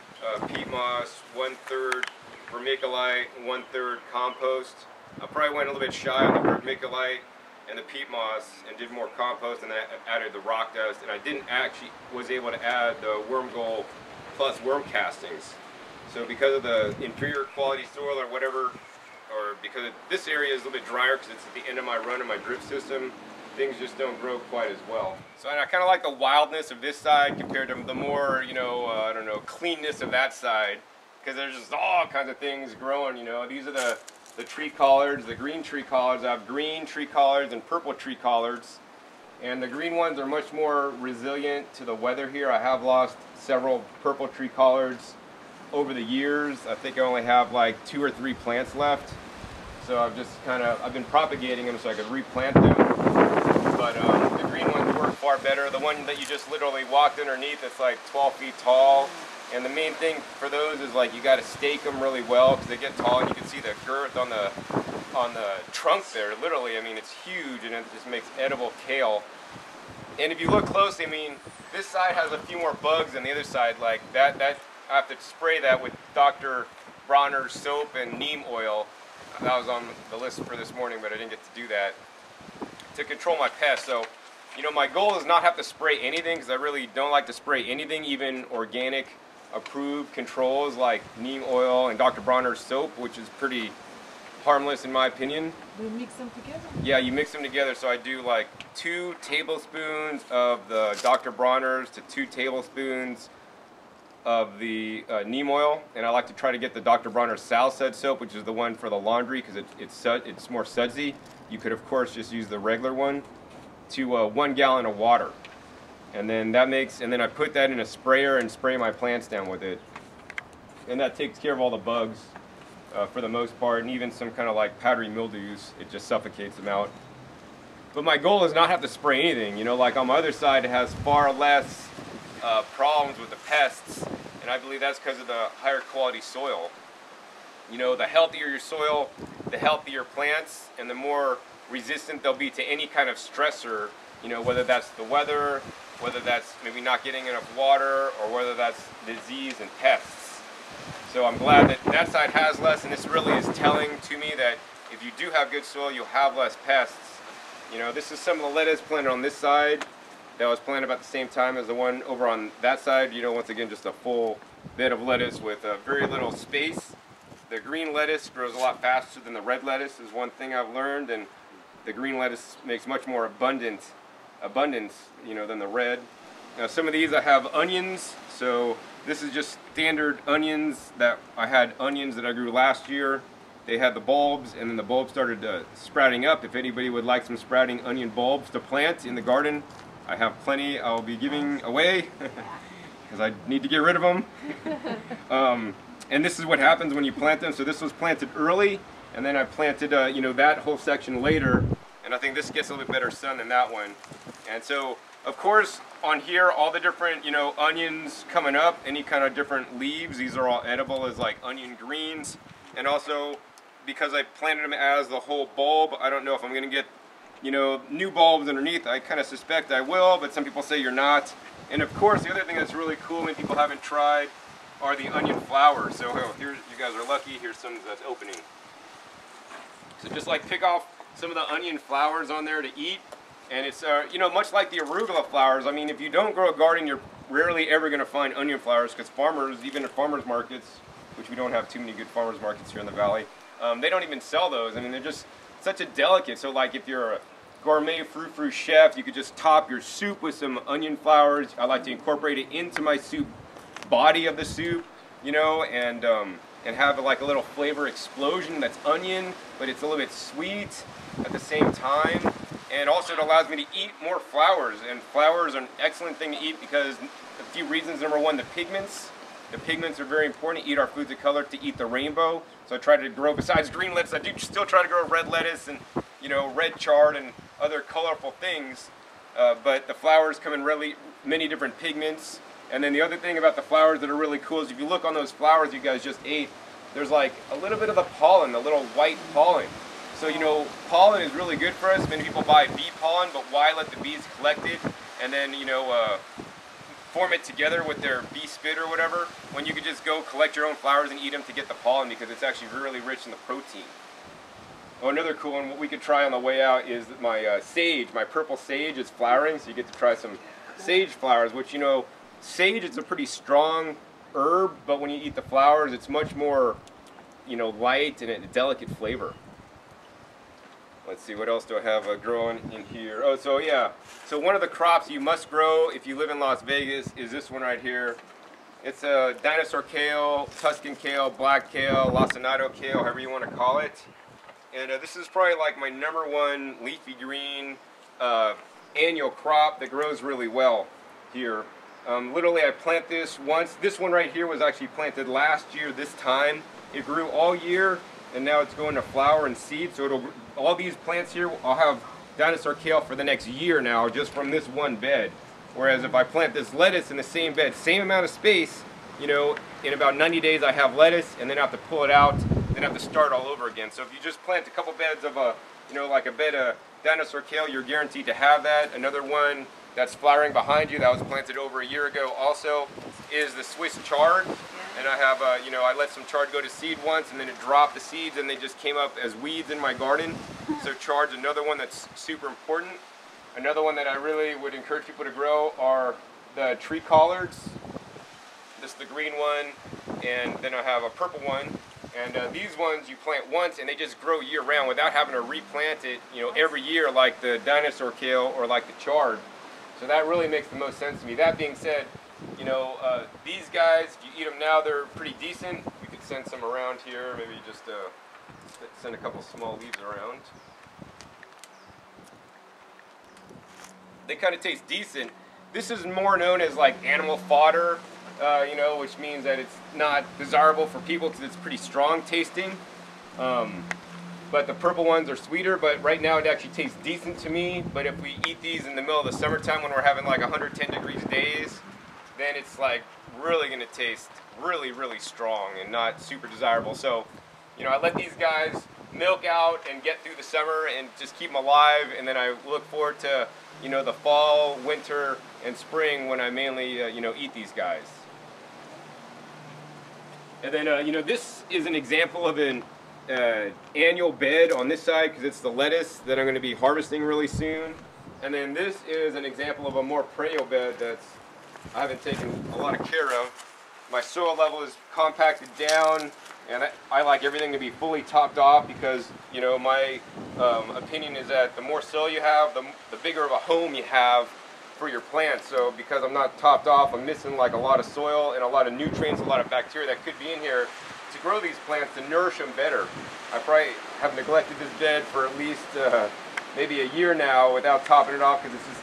peat moss, 1/3 vermiculite, 1/3 compost. I probably went a little bit shy on the vermiculite and the peat moss and did more compost, and then I added the rock dust, and I didn't actually was able to add the worm goal plus worm castings. So because of the inferior quality soil or whatever, or because this area is a little bit drier because it's at the end of my run in my drip system, things just don't grow quite as well. So I kind of like the wildness of this side compared to the more, you know, I don't know, cleanness of that side, because there's just all kinds of things growing, you know. These are the tree collards, the green tree collards. I have green tree collards and purple tree collards. And the green ones are much more resilient to the weather here. I have lost several purple tree collards over the years. I think I only have like 2 or 3 plants left. So I've been propagating them so I could replant them. But the green ones work far better. The one that you just literally walked underneath, it's like 12 feet tall. And the main thing for those is like you got to stake them really well because they get tall, and you can see the girth on the trunk there. Literally, I mean, it's huge, and it just makes edible kale. And if you look closely, I mean, this side has a few more bugs than the other side. Like that I have to spray that with Dr. Bronner's soap and neem oil. That was on the list for this morning, but I didn't get to do that to control my pests. So, you know, my goal is not have to spray anything because I really don't like to spray anything, even organic approved controls like neem oil and Dr. Bronner's soap, which is pretty harmless in my opinion. We mix them together? Yeah, you mix them together. So I do like 2 tablespoons of the Dr. Bronner's to 2 tablespoons of the neem oil, and I like to try to get the Dr. Bronner Salsed soap, which is the one for the laundry because it's more sudsy. You could of course just use the regular one, to 1 gallon of water, and then I put that in a sprayer and spray my plants down with it, and that takes care of all the bugs for the most part, and even some kind of like powdery mildews. It just suffocates them out. But my goal is not have to spray anything. You know, like on my other side, it has far less problems with the pests, and I believe that's because of the higher quality soil. You know, the healthier your soil, the healthier plants, and the more resistant they'll be to any kind of stressor, you know, whether that's the weather, whether that's maybe not getting enough water, or whether that's disease and pests. So I'm glad that that side has less, and this really is telling to me that if you do have good soil, you'll have less pests. You know, this is some of the lettuce planted on this side that was planted about the same time as the one over on that side. You know, once again, just a full bed of lettuce with very little space. The green lettuce grows a lot faster than the red lettuce is one thing I've learned, and the green lettuce makes much more abundance, you know, than the red. Now some of these I have onions, so this is just standard onions that I had onions that I grew last year. They had the bulbs, and then the bulbs started sprouting up. If anybody would like some sprouting onion bulbs to plant in the garden, I have plenty I'll be giving away because I need to get rid of them. And this is what happens when you plant them. So this was planted early, and then I planted you know, that whole section later, and I think this gets a little bit better sun than that one. And so of course on here, all the different, you know, onions coming up, any kind of different leaves, these are all edible as like onion greens. And also because I planted them as the whole bulb, I don't know if I'm going to get, you know, new bulbs underneath. I kind of suspect I will, but some people say you're not. And of course, the other thing that's really cool, many people haven't tried, are the onion flowers. So here, you guys are lucky. Here's some that's opening. So just like pick off some of the onion flowers on there to eat. And it's, you know, much like the arugula flowers. I mean, if you don't grow a garden, you're rarely ever going to find onion flowers, because farmers, even at farmers markets, which we don't have too many good farmers markets here in the valley, they don't even sell those. I mean, they're just such a delicate. So like if you're a gourmet frou-frou chef, you could just top your soup with some onion flowers. I like to incorporate it into my soup body of the soup, you know, and have like a little flavor explosion that's onion, but it's a little bit sweet at the same time. And also it allows me to eat more flowers, and flowers are an excellent thing to eat because a few reasons. Number one, the pigments. The pigments are very important to eat our foods of color, to eat the rainbow. So I try to grow, besides green lettuce, I do still try to grow red lettuce and, you know, red chard and other colorful things. But the flowers come in really many different pigments. And then the other thing about the flowers that are really cool is if you look on those flowers you guys just ate, there's like a little bit of the pollen, the little white pollen. So, you know, pollen is really good for us. Many people buy bee pollen, but why let the bees collect it and then, you know, form it together with their bee spit or whatever, when you could just go collect your own flowers and eat them to get the pollen, because it's actually really rich in the protein. Oh, another cool one, what we could try on the way out is my sage, my purple sage is flowering, so you get to try some sage flowers, which, you know, sage is a pretty strong herb, but when you eat the flowers, it's much more, you know, light and a delicate flavor. Let's see, what else do I have growing in here? Oh, so yeah. So one of the crops you must grow if you live in Las Vegas is this one right here. It's a dinosaur kale, Tuscan kale, black kale, lacinato kale, however you want to call it. And this is probably like my #1 leafy green annual crop that grows really well here. Literally, I plant this once. This one right here was actually planted last year this time. It grew all year, and now it's going to flower and seed. So it'll, all these plants here, I'll have dinosaur kale for the next year now, just from this one bed. Whereas if I plant this lettuce in the same bed, same amount of space, you know, in about 90 days I have lettuce, and then I have to pull it out, then I have to start all over again. So if you just plant a couple beds of you know, like a bed of dinosaur kale, you're guaranteed to have that. Another one that's flowering behind you that was planted over a year ago also is the Swiss chard. And I have, you know, I let some chard go to seed once, and then it dropped the seeds, and they just came up as weeds in my garden. So chard's another one that's super important. Another one that I really would encourage people to grow are the tree collards. This is the green one, and then I have a purple one. And these ones you plant once, and they just grow year round without having to replant it, you know, every year like the dinosaur kale or like the chard. So that really makes the most sense to me. That being said, You know, these guys, if you eat them now, they're pretty decent. You could send some around here, maybe just send a couple small leaves around. They kind of taste decent. This is more known as like animal fodder, you know, which means that it's not desirable for people because it's pretty strong tasting. But the purple ones are sweeter, but right now it actually tastes decent to me. But if we eat these in the middle of the summertime when we're having like 110 degrees days, then it's like really gonna taste really, really strong and not super desirable. So, you know, I let these guys milk out and get through the summer and just keep them alive, and then I look forward to, you know, the fall, winter, and spring when I mainly, you know, eat these guys. And then, you know, this is an example of an annual bed on this side because it's the lettuce that I'm going to be harvesting really soon. And then this is an example of a more perennial bed that's I haven't taken a lot of care of. My soil level is compacted down, and I like everything to be fully topped off because, you know, my opinion is that the more soil you have, the bigger of a home you have for your plants. So because I'm not topped off, I'm missing like a lot of soil and a lot of nutrients, a lot of bacteria that could be in here to grow these plants, to nourish them better. I probably have neglected this bed for at least maybe a year now without topping it off because it's just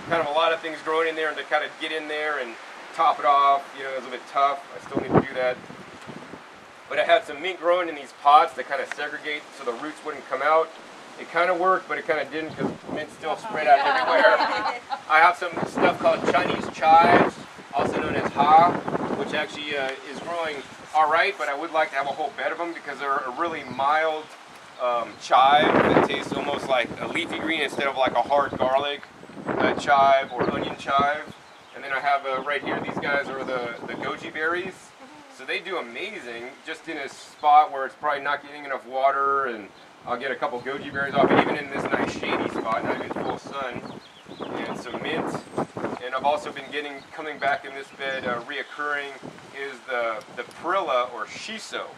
kind of a lot of things growing in there, and to kind of get in there and top it off, you know, it's a bit tough. I still need to do that. But I had some mint growing in these pots that kind of segregate so the roots wouldn't come out. It kind of worked, but it kind of didn't because mint still spread out everywhere. I have some stuff called Chinese chives, also known as Ha, which actually is growing all right, but I would like to have a whole bed of them because they're a really mild chive that tastes almost like a leafy green instead of like a hard garlic chive or onion chive. And then I have right here, these guys are the goji berries. So they do amazing just in a spot where it's probably not getting enough water, and I'll get a couple goji berries off it, even in this nice shady spot, not even full sun, and some mint. And I've also been coming back in this bed, reoccurring, is the perilla or shiso,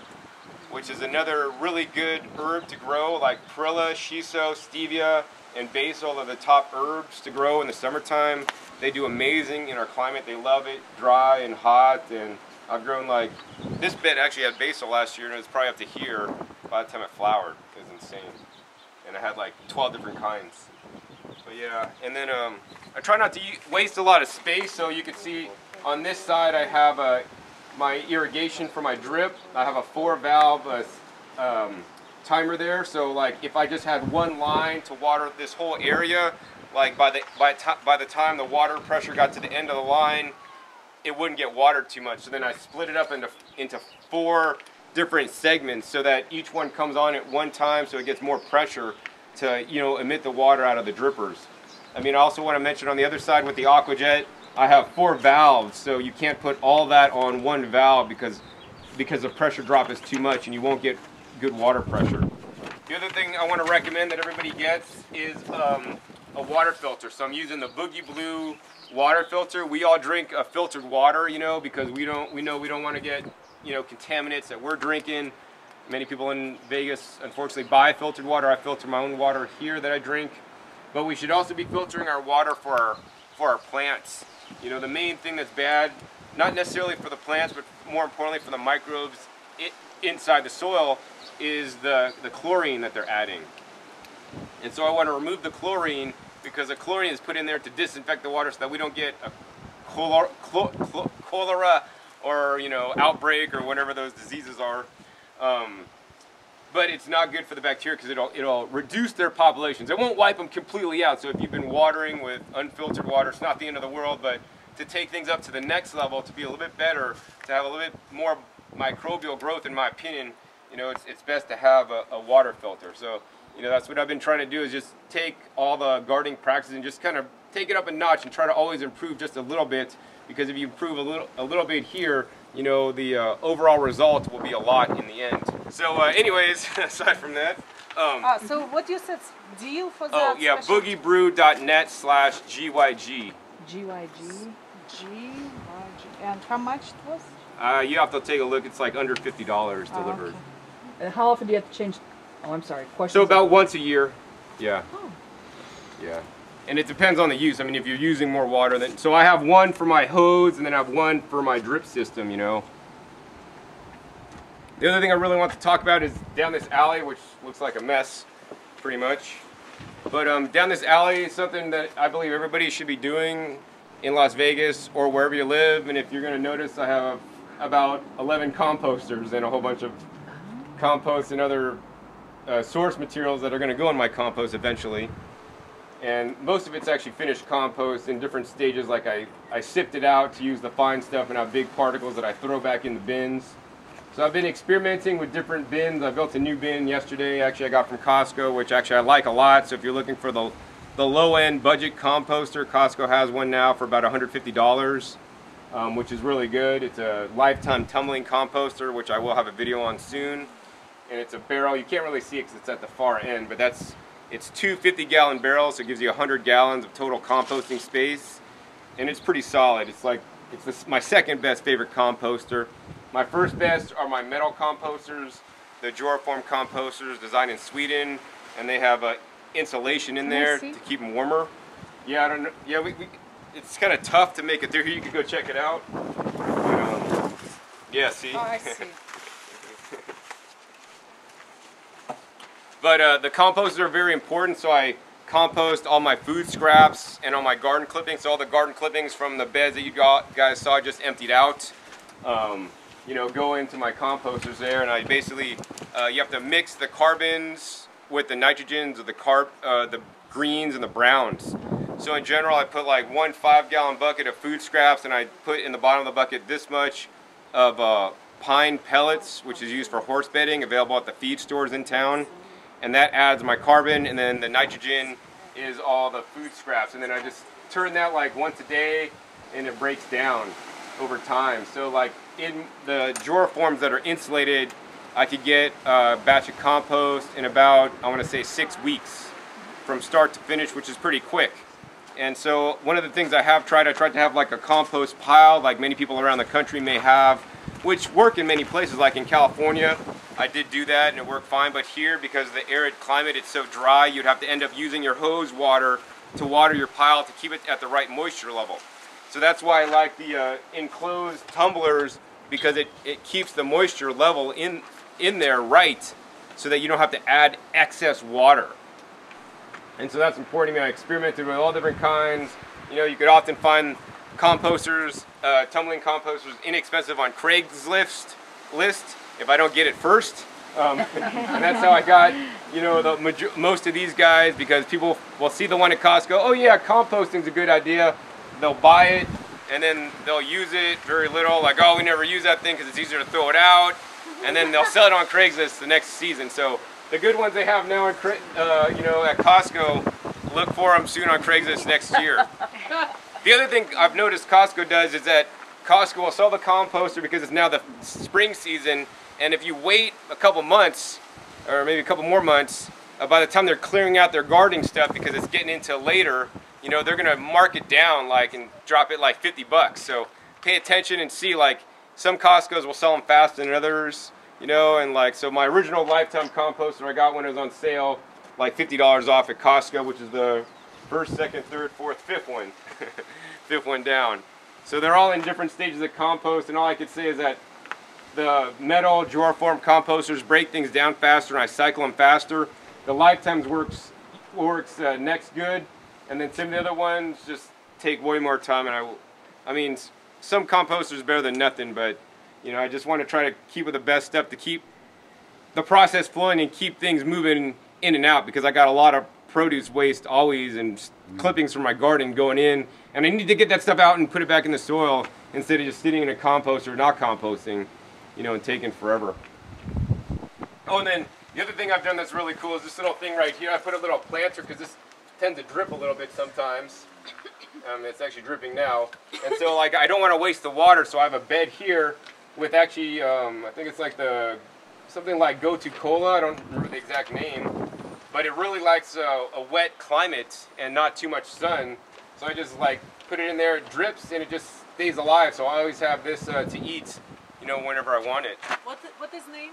which is another really good herb to grow, like perilla, shiso, stevia, and basil are the top herbs to grow in the summertime. They do amazing in our climate. They love it dry and hot, and I've grown like, this bed actually had basil last year, and it was probably up to here by the time it flowered. It was insane. And I had like 12 different kinds. But yeah, and then I try not to waste a lot of space, so you can see on this side I have my irrigation for my drip. I have a 4-valve timer there, so like if I just had one line to water this whole area, like by the time the water pressure got to the end of the line, it wouldn't get watered too much. So then I split it up into 4 different segments so that each one comes on at one time, so it gets more pressure to, you know, emit the water out of the drippers. I mean, I also want to mention on the other side with the AquaJet, I have 4 valves, so you can't put all that on one valve because the pressure drop is too much and you won't get good water pressure. The other thing I want to recommend that everybody gets is a water filter. So I'm using the Boogie Blue water filter. We all drink filtered water, you know, because we know we don't want to get, you know, contaminants that we're drinking. Many people in Vegas unfortunately buy filtered water. I filter my own water here that I drink. But we should also be filtering our water for our plants. You know, the main thing that's bad, not necessarily for the plants, but more importantly for the microbes inside the soil, is the chlorine that they're adding. And so I want to remove the chlorine because the chlorine is put in there to disinfect the water so that we don't get a cholera or, you know, outbreak or whatever those diseases are. But it's not good for the bacteria because it'll reduce their populations. It won't wipe them completely out. So if you've been watering with unfiltered water, it's not the end of the world, but to take things up to the next level, to be a little bit better, to have a little bit more microbial growth, in my opinion, you know, it's best to have a water filter. So, you know, that's what I've been trying to do, is just take all the gardening practices and just kind of take it up a notch and try to always improve just a little bit, because if you improve a little bit here, you know, the overall result will be a lot in the end. So anyways, aside from that. So what you said, deal for that? Oh yeah, boogiebrew.net/GYG. GYG? GYG. And how much it was? You have to take a look. It's like under $50 delivered. Okay. And how often do you have to change? Oh, I'm sorry. Question. So about once a year. Yeah. Oh. Yeah. And it depends on the use. I mean, if you're using more water than, so I have one for my hose and then I have one for my drip system, you know. The other thing I really want to talk about is down this alley, which looks like a mess, pretty much. But down this alley is something that I believe everybody should be doing in Las Vegas or wherever you live. And if you're gonna notice, I have about 11 composters and a whole bunch of compost and other source materials that are gonna go in my compost eventually. And most of it's actually finished compost in different stages. Like I sift it out to use the fine stuff and have big particles that I throw back in the bins. So I've been experimenting with different bins. I built a new bin yesterday, actually I got from Costco, which actually I like a lot. So if you're looking for the low-end budget composter, Costco has one now for about $150, which is really good. It's a lifetime tumbling composter, which I will have a video on soon. And it's a barrel. You can't really see it because it's at the far end, but it's two 50-gallon barrels, so it gives you 100 gallons of total composting space. And it's pretty solid. It's my second best favorite composter. My first best are my metal composters, the Joraform composters designed in Sweden, and they have insulation in there to keep them warmer. Yeah, I don't know. Yeah, it's kind of tough to make it through here. You can go check it out. But, yeah, see? Oh, I see. But the composters are very important, so I compost all my food scraps and all my garden clippings. So all the garden clippings from the beds that you guys saw just emptied out. You know, go into my composters there, and I basically, you have to mix the carbons with the nitrogens, or the greens and the browns. So in general, I put like one 5-gallon bucket of food scraps, and I put in the bottom of the bucket this much of pine pellets, which is used for horse bedding, available at the feed stores in town. And that adds my carbon, and then the nitrogen is all the food scraps. And then I just turn that like once a day, and it breaks down over time. So like in the Joraforms that are insulated, I could get a batch of compost in about, I want to say 6 weeks from start to finish, which is pretty quick. And so one of the things I tried to have like a compost pile like many people around the country may have, which work in many places. Like in California, I did do that and it worked fine, but here, because of the arid climate, it's so dry, you'd have to end up using your hose water to water your pile to keep it at the right moisture level. So that's why I like the enclosed tumblers, because it keeps the moisture level in there right, so that you don't have to add excess water. And so that's important to me. I experimented with all different kinds. You know, you could often find composters, tumbling composters, inexpensive on Craigslist if I don't get it first. And that's how I got, you know, most of these guys, because people will see the one at Costco. Oh yeah, composting's a good idea. They'll buy it and then they'll use it very little. Like, oh, we never use that thing because it's easier to throw it out. And then they'll sell it on Craigslist the next season. So the good ones they have now, you know, at Costco, look for them soon on Craigslist next year. The other thing I've noticed Costco does is that Costco will sell the composter because it's now the spring season, and if you wait a couple months, or maybe a couple more months, by the time they're clearing out their gardening stuff, because it's getting into later, you know, they're gonna mark it down like and drop it like 50 bucks. So pay attention and see, like, some Costco's will sell them faster than others, you know. And like, so my original lifetime composter, I got when it was on sale, like $50 off at Costco, which is the first, second, third, fourth, fifth one. Fifth one down. So they're all in different stages of compost, and all I could say is that the metal Joraform composters break things down faster and I cycle them faster. The Lifetimes works next good, and then some of the other ones just take way more time. And I mean, some composters better than nothing, but you know, I just want to try to keep with the best stuff to keep the process flowing and keep things moving in and out, because I got a lot of produce waste always and clippings from my garden going in, and I need to get that stuff out and put it back in the soil instead of just sitting in a composter not composting, you know, and taking forever. Oh, and then the other thing I've done that's really cool is this little thing right here. I put a little planter because this tends to drip a little bit sometimes. It's actually dripping now, and so like I don't want to waste the water, so I have a bed here with actually I think it's like something like Go To Cola. I don't remember the exact name, but it really likes a wet climate and not too much sun. So I just like put it in there, it drips, and it just stays alive. So I always have this to eat, you know, whenever I want it. What's his name?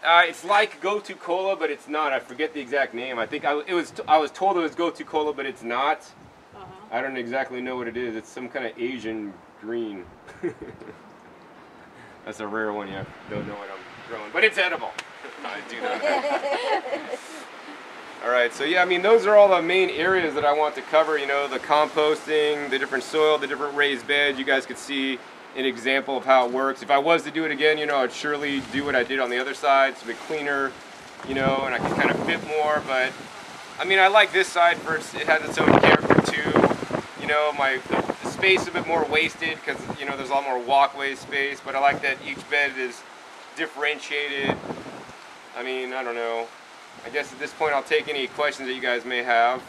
It's like Go To Cola, but it's not. I forget the exact name. I think I was told it was Go To Cola, but it's not. I don't exactly know what it is. It's some kind of Asian green. That's a rare one. Yeah, don't know what I'm growing, but it's edible. I do know that. All right, so yeah, I mean, those are all the main areas that I want to cover. You know, the composting, the different soil, the different raised beds. You guys could see an example of how it works. If I was to do it again, you know, I'd surely do what I did on the other side. It's a bit cleaner, you know, and I can kind of fit more. But I mean, I like this side for it has its own character too. You know, the space is a bit more wasted because, you know, there's a lot more walkway space. But I like that each bed is differentiated. I mean, I don't know. I guess at this point I'll take any questions that you guys may have.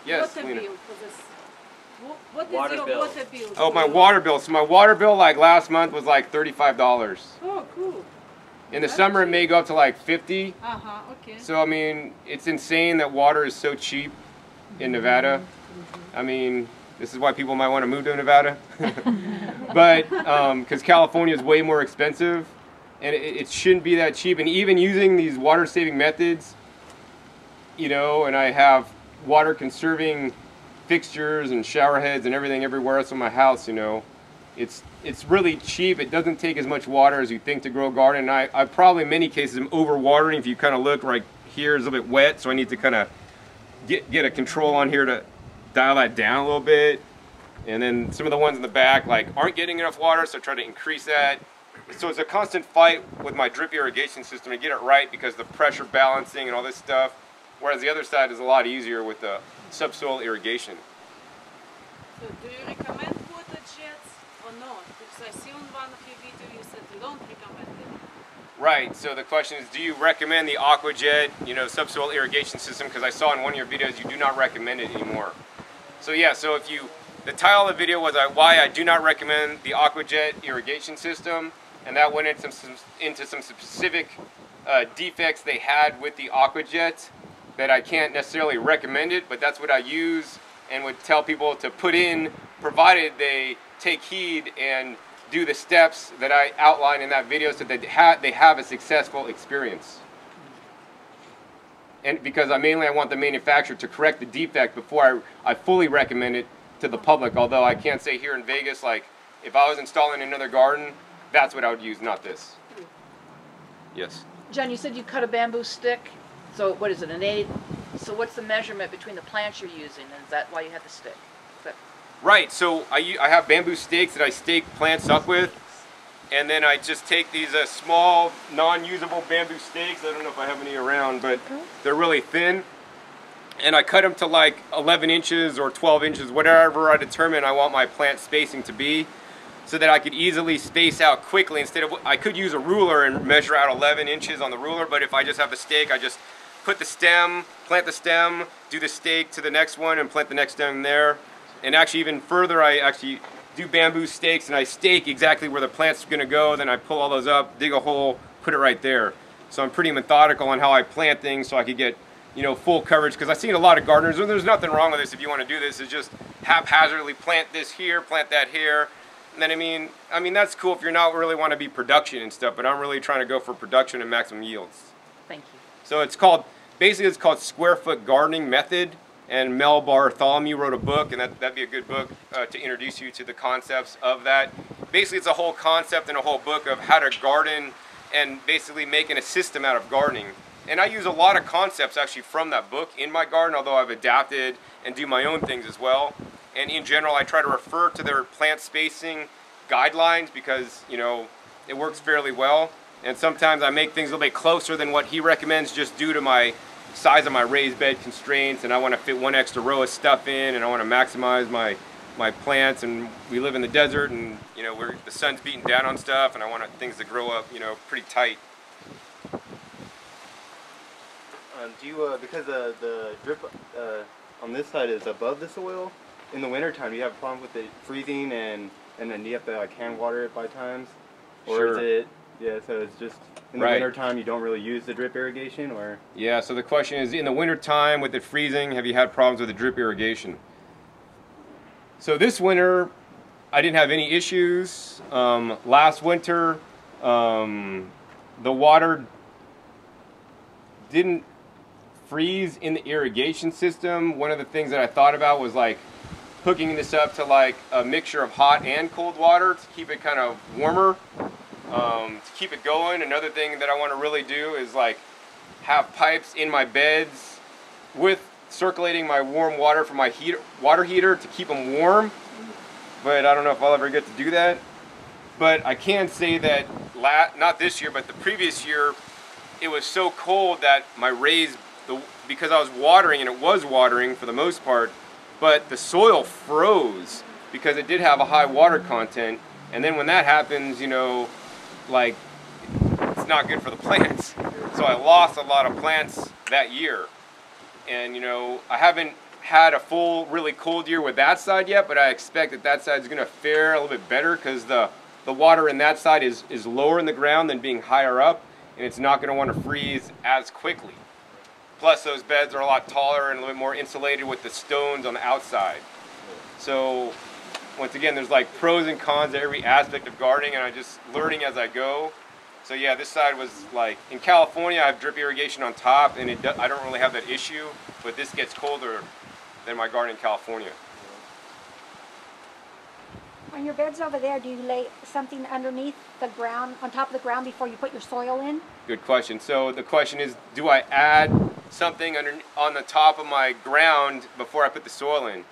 Yes, Water Lena. bill for this. What is Water your bill. water bill? Oh, my water bill. So my water bill like last month was like $35. Oh, cool. In the summer it may go up to like 50. Okay. So I mean, it's insane that water is so cheap in Nevada. I mean, this is why people might want to move to Nevada. But because California is way more expensive. And it shouldn't be that cheap. And even using these water saving methods, you know, and I have water conserving fixtures and shower heads and everything everywhere else in my house, you know, it's really cheap. It doesn't take as much water as you think to grow a garden. And I probably in many cases am overwatering. If you kind of look right here, it's a little bit wet, so I need to kind of get a control on here to dial that down a little bit. And then some of the ones in the back like aren't getting enough water, so I try to increase that. So it's a constant fight with my drip irrigation system to get it right because the pressure balancing and all this stuff, whereas the other side is a lot easier with the subsoil irrigation. So do you recommend water jets or not? Because I see on one of your videos you said you don't recommend it. Right, so the question is, do you recommend the AquaJet, you know, subsoil irrigation system? Because I saw in one of your videos you do not recommend it anymore. So yeah, so if you, the title of the video was why I do not recommend the AquaJet irrigation system. And that went into some specific defects they had with the AquaJet that I can't necessarily recommend it, but that's what I use and would tell people to put in, provided they take heed and do the steps that I outlined in that video so that they have a successful experience. And because I want the manufacturer to correct the defect before I fully recommend it to the public, although I can't say here in Vegas, like if I was installing another garden, that's what I would use, not this. Yes. John, you said you cut a bamboo stick. So what is it, an 8? So what's the measurement between the plants you're using? And is that why you have the stick? Right, so I have bamboo stakes that I stake plants up with. And then I just take these small, non-usable bamboo stakes. I don't know if I have any around, but they're really thin. And I cut them to like 11 inches or 12 inches, whatever I determine I want my plant spacing to be, so that I could easily space out quickly. Instead of, I could use a ruler and measure out 11 inches on the ruler, but if I just have the stake, I just put the stem, plant the stem, do the stake to the next one, and plant the next stem there. And actually even further, I actually do bamboo stakes, and I stake exactly where the plant's gonna go, then I pull all those up, dig a hole, put it right there. So I'm pretty methodical on how I plant things so I could get, you know, full coverage, because I've seen a lot of gardeners, and there's nothing wrong with this if you want to do this, is just haphazardly plant this here, plant that here. And then I mean that's cool if you're not really want to be production and stuff, but I'm really trying to go for production and maximum yields. Thank you. So it's called, basically it's called Square Foot Gardening Method, and Mel Bartholomew wrote a book, and that'd be a good book to introduce you to the concepts of that. Basically it's a whole concept and a whole book of how to garden and basically making a system out of gardening. And I use a lot of concepts actually from that book in my garden, although I've adapted and do my own things as well. And in general, I try to refer to their plant spacing guidelines because, you know, it works fairly well. And sometimes I make things a little bit closer than what he recommends just due to my size of my raised bed constraints, and I want to fit one extra row of stuff in, and I want to maximize my plants. And we live in the desert, and, you know, the sun's beating down on stuff, and I want things to grow up, you know, pretty tight. Do you, because the drip on this side is above the soil, in the wintertime, do you have a problem with it freezing and then you have to like hand water it by times? Or Sure. is it, yeah, so it's just in the Right. wintertime you don't really use the drip irrigation, or? Yeah, so the question is, in the wintertime with it freezing, have you had problems with the drip irrigation? So this winter, I didn't have any issues. Last winter, the water didn't freeze in the irrigation system. One of the things that I thought about was like hooking this up to like a mixture of hot and cold water to keep it kind of warmer, to keep it going. Another thing that I want to really do is like have pipes in my beds with circulating my warm water from my water heater to keep them warm, but I don't know if I'll ever get to do that. But I can say that not this year, but the previous year, it was so cold that my raised, because I was watering, and it was watering for the most part, but the soil froze because it did have a high water content. And then when that happens, you know, like, it's not good for the plants. So I lost a lot of plants that year. And, you know, I haven't had a full, really cold year with that side yet, but I expect that that side is going to fare a little bit better because the water in that side is lower in the ground than being higher up, and it's not going to want to freeze as quickly. Plus, those beds are a lot taller and a little bit more insulated with the stones on the outside. So, once again, there's like pros and cons to every aspect of gardening, and I'm just learning as I go. So yeah, this side was like, in California I have drip irrigation on top, and I don't really have that issue, but this gets colder than my garden in California. On your beds over there, do you lay something underneath the ground, on top of the ground before you put your soil in? Good question. So the question is, do I add something on the top of my ground before I put the soil in?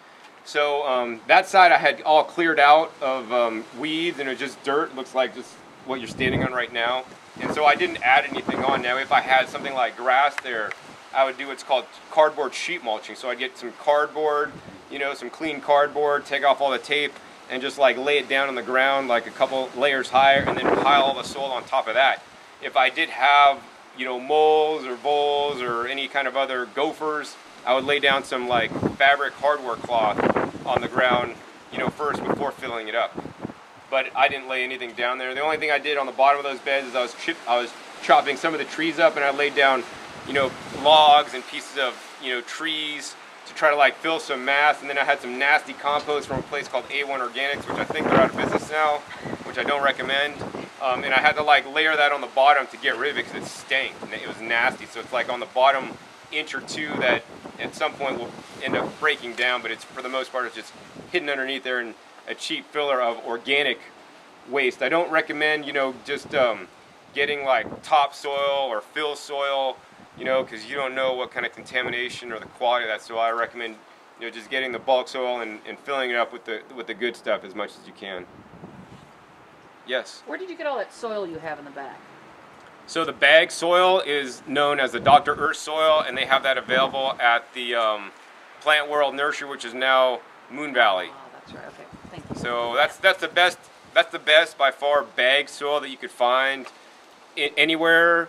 So that side I had all cleared out of weeds, and it was just dirt. It looks like just what you're standing on right now. And so I didn't add anything on. Now if I had something like grass there, I would do what's called cardboard sheet mulching. So I'd get some cardboard, you know, some clean cardboard, take off all the tape, and just like lay it down on the ground like a couple layers higher, and then pile all the soil on top of that. If I did have, you know, moles or voles or any kind of other gophers, I would lay down some like fabric hardware cloth on the ground, you know, first before filling it up. But I didn't lay anything down there. The only thing I did on the bottom of those beds is I was chopping some of the trees up, and I laid down, you know, logs and pieces of, you know, trees to try to like fill some mass. And then I had some nasty compost from a place called A1 Organics, which I think they're out of business now, which I don't recommend. And I had to like layer that on the bottom to get rid of it because it stank and it was nasty. So it's like on the bottom inch or two that at some point will end up breaking down, but it's, for the most part, it's just hidden underneath there and a cheap filler of organic waste. I don't recommend, you know, just getting like topsoil or fill soil, you know, because you don't know what kind of contamination or the quality of that soil. I recommend, you know, just getting the bulk soil and filling it up with the good stuff as much as you can. Yes? Where did you get all that soil you have in the back? So the bag soil is known as the Dr. Earth soil, and they have that available at the Plant World Nursery, which is now Moon Valley. Oh, that's right. Okay, thank you. So that's the best. That's the best by far bag soil that you could find anywhere.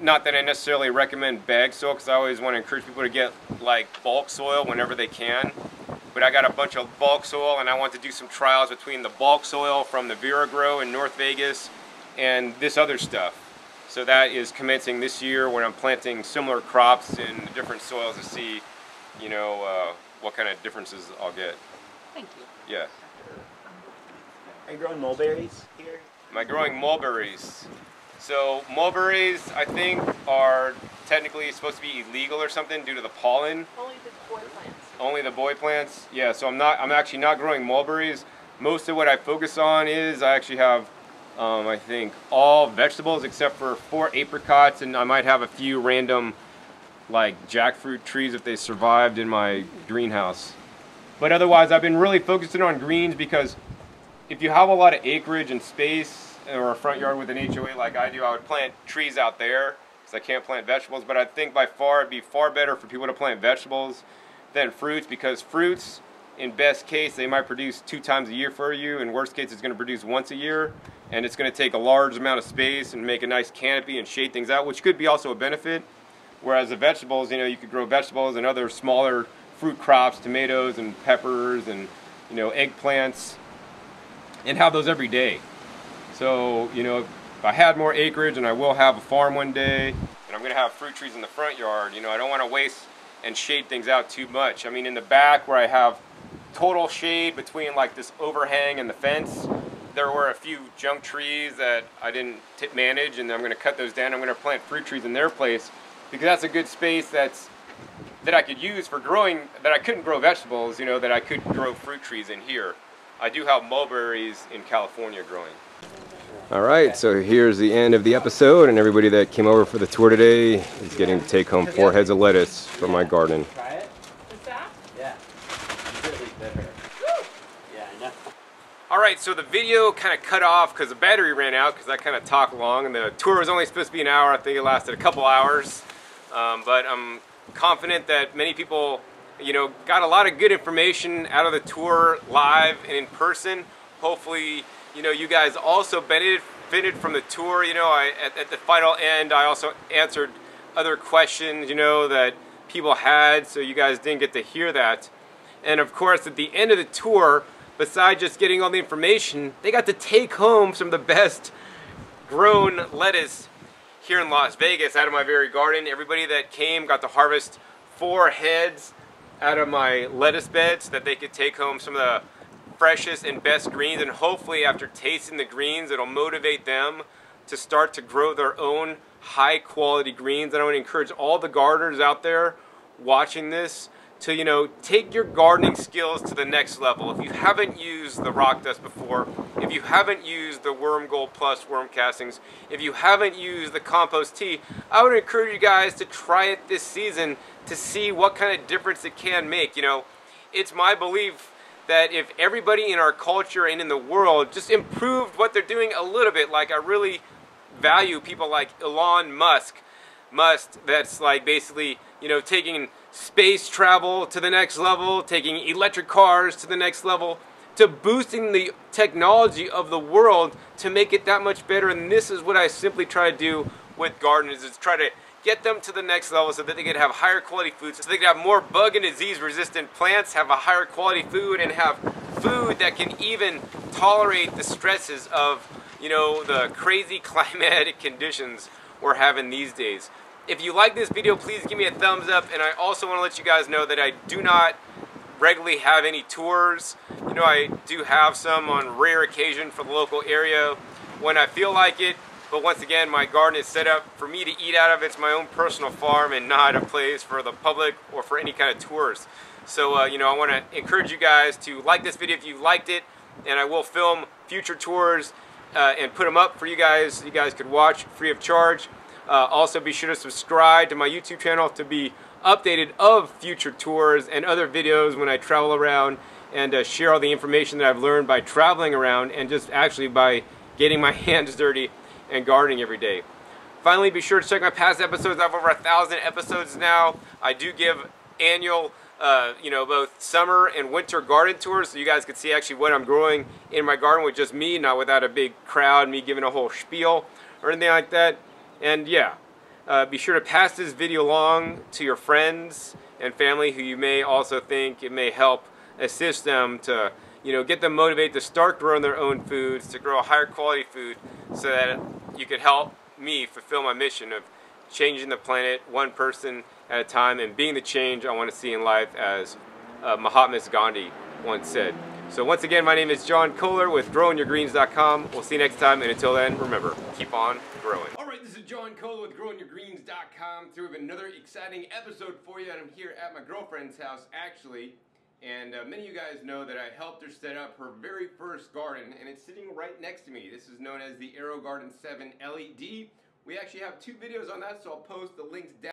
Not that I necessarily recommend bag soil, because I always want to encourage people to get like bulk soil whenever they can. But I got a bunch of bulk soil, and I want to do some trials between the bulk soil from the Vera Grow in North Vegas and this other stuff. So that is commencing this year when I'm planting similar crops in different soils to see, you know, what kind of differences I'll get. Thank you. Yeah. Are you growing mulberries here? Am I growing mulberries? So mulberries, I think, are technically supposed to be illegal or something due to the pollen. Only the boy plants. Only the boy plants? Yeah, so I'm actually not growing mulberries. Most of what I focus on is I actually have, I think, all vegetables except for 4 apricots, and I might have a few random, like, jackfruit trees if they survived in my greenhouse. But otherwise, I've been really focusing on greens because if you have a lot of acreage and space or a front yard with an HOA like I do, I would plant trees out there because I can't plant vegetables. But I think by far it'd be far better for people to plant vegetables than fruits, because fruits, in best case, they might produce 2 times a year for you. In worst case, it's going to produce once a year, and it's going to take a large amount of space and make a nice canopy and shade things out, which could be also a benefit. Whereas the vegetables, you know, you could grow vegetables and other smaller fruit crops, tomatoes and peppers and, you know, eggplants, and have those every day. So, you know, if I had more acreage, and I will have a farm one day, and I'm going to have fruit trees in the front yard, you know, I don't want to waste and shade things out too much. I mean, in the back where I have total shade between like this overhang and the fence, there were a few junk trees that I didn't manage, and I'm going to cut those down. I'm going to plant fruit trees in their place because that's a good space that's that I could use for growing, that I couldn't grow vegetables, you know, that I could grow fruit trees in here. I do have mulberries in California growing. All right, so here's the end of the episode, and everybody that came over for the tour today is getting to take home 4 heads of lettuce from my garden. Try it? Is that? Yeah. It's really bitter. Yeah, I know. All right, so the video kind of cut off because the battery ran out because I kind of talked long, and the tour was only supposed to be an hour. I think it lasted a couple hours, but I'm confident that many people, you know, got a lot of good information out of the tour live and in person. Hopefully, you know, you guys also benefited from the tour. You know, at the final end, I also answered other questions, you know, that people had, so you guys didn't get to hear that. And of course, at the end of the tour, besides just getting all the information, they got to take home some of the best grown lettuce here in Las Vegas out of my very garden. Everybody that came got to harvest 4 heads out of my lettuce bed so that they could take home some of the freshest and best greens, and hopefully after tasting the greens it'll motivate them to start to grow their own high quality greens. And I want to encourage all the gardeners out there watching this to, you know, take your gardening skills to the next level. If you haven't used the rock dust before, if you haven't used the Worm Gold Plus worm castings, if you haven't used the compost tea, I would encourage you guys to try it this season to see what kind of difference it can make. You know, it's my belief that if everybody in our culture and in the world just improved what they're doing a little bit, like I really value people like Elon Musk, that's like basically, you know, taking space travel to the next level, taking electric cars to the next level, to boosting the technology of the world to make it that much better. And this is what I simply try to do with gardens, is try to get them to the next level so that they can have higher quality food, so they can have more bug and disease resistant plants, have a higher quality food, and have food that can even tolerate the stresses of, you know, the crazy climatic conditions we're having these days. If you like this video, please give me a thumbs up, and I also want to let you guys know that I do not regularly have any tours. You know, I do have some on rare occasion for the local area when I feel like it. But once again, my garden is set up for me to eat out of. It's my own personal farm and not a place for the public or for any kind of tours. So, you know, I want to encourage you guys to like this video if you liked it, and I will film future tours and put them up for you guys. You guys could watch free of charge. Also, be sure to subscribe to my YouTube channel to be updated of future tours and other videos when I travel around and share all the information that I've learned by traveling around and just actually by getting my hands dirty and gardening every day. Finally, be sure to check my past episodes. I have over 1,000 episodes now. I do give annual, you know, both summer and winter garden tours, so you guys can see actually what I'm growing in my garden with just me, not without a big crowd, me giving a whole spiel or anything like that. And yeah, be sure to pass this video along to your friends and family who you may also think it may help assist them to, you know, get them motivated to start growing their own foods, to grow a higher quality food, so that you could help me fulfill my mission of changing the planet one person at a time and being the change I want to see in life, as Mahatma Gandhi once said. So once again, my name is John Kohler with GrowingYourGreens.com. We'll see you next time, and until then, remember, keep on growing. All right, this is John Kohler with GrowingYourGreens.com. So we have another exciting episode for you, and I'm here at my girlfriend's house, actually. And many of you guys know that I helped her set up her very first garden, and it's sitting right next to me. This is known as the AeroGarden 7 LED. We actually have 2 videos on that, so I'll post the links down.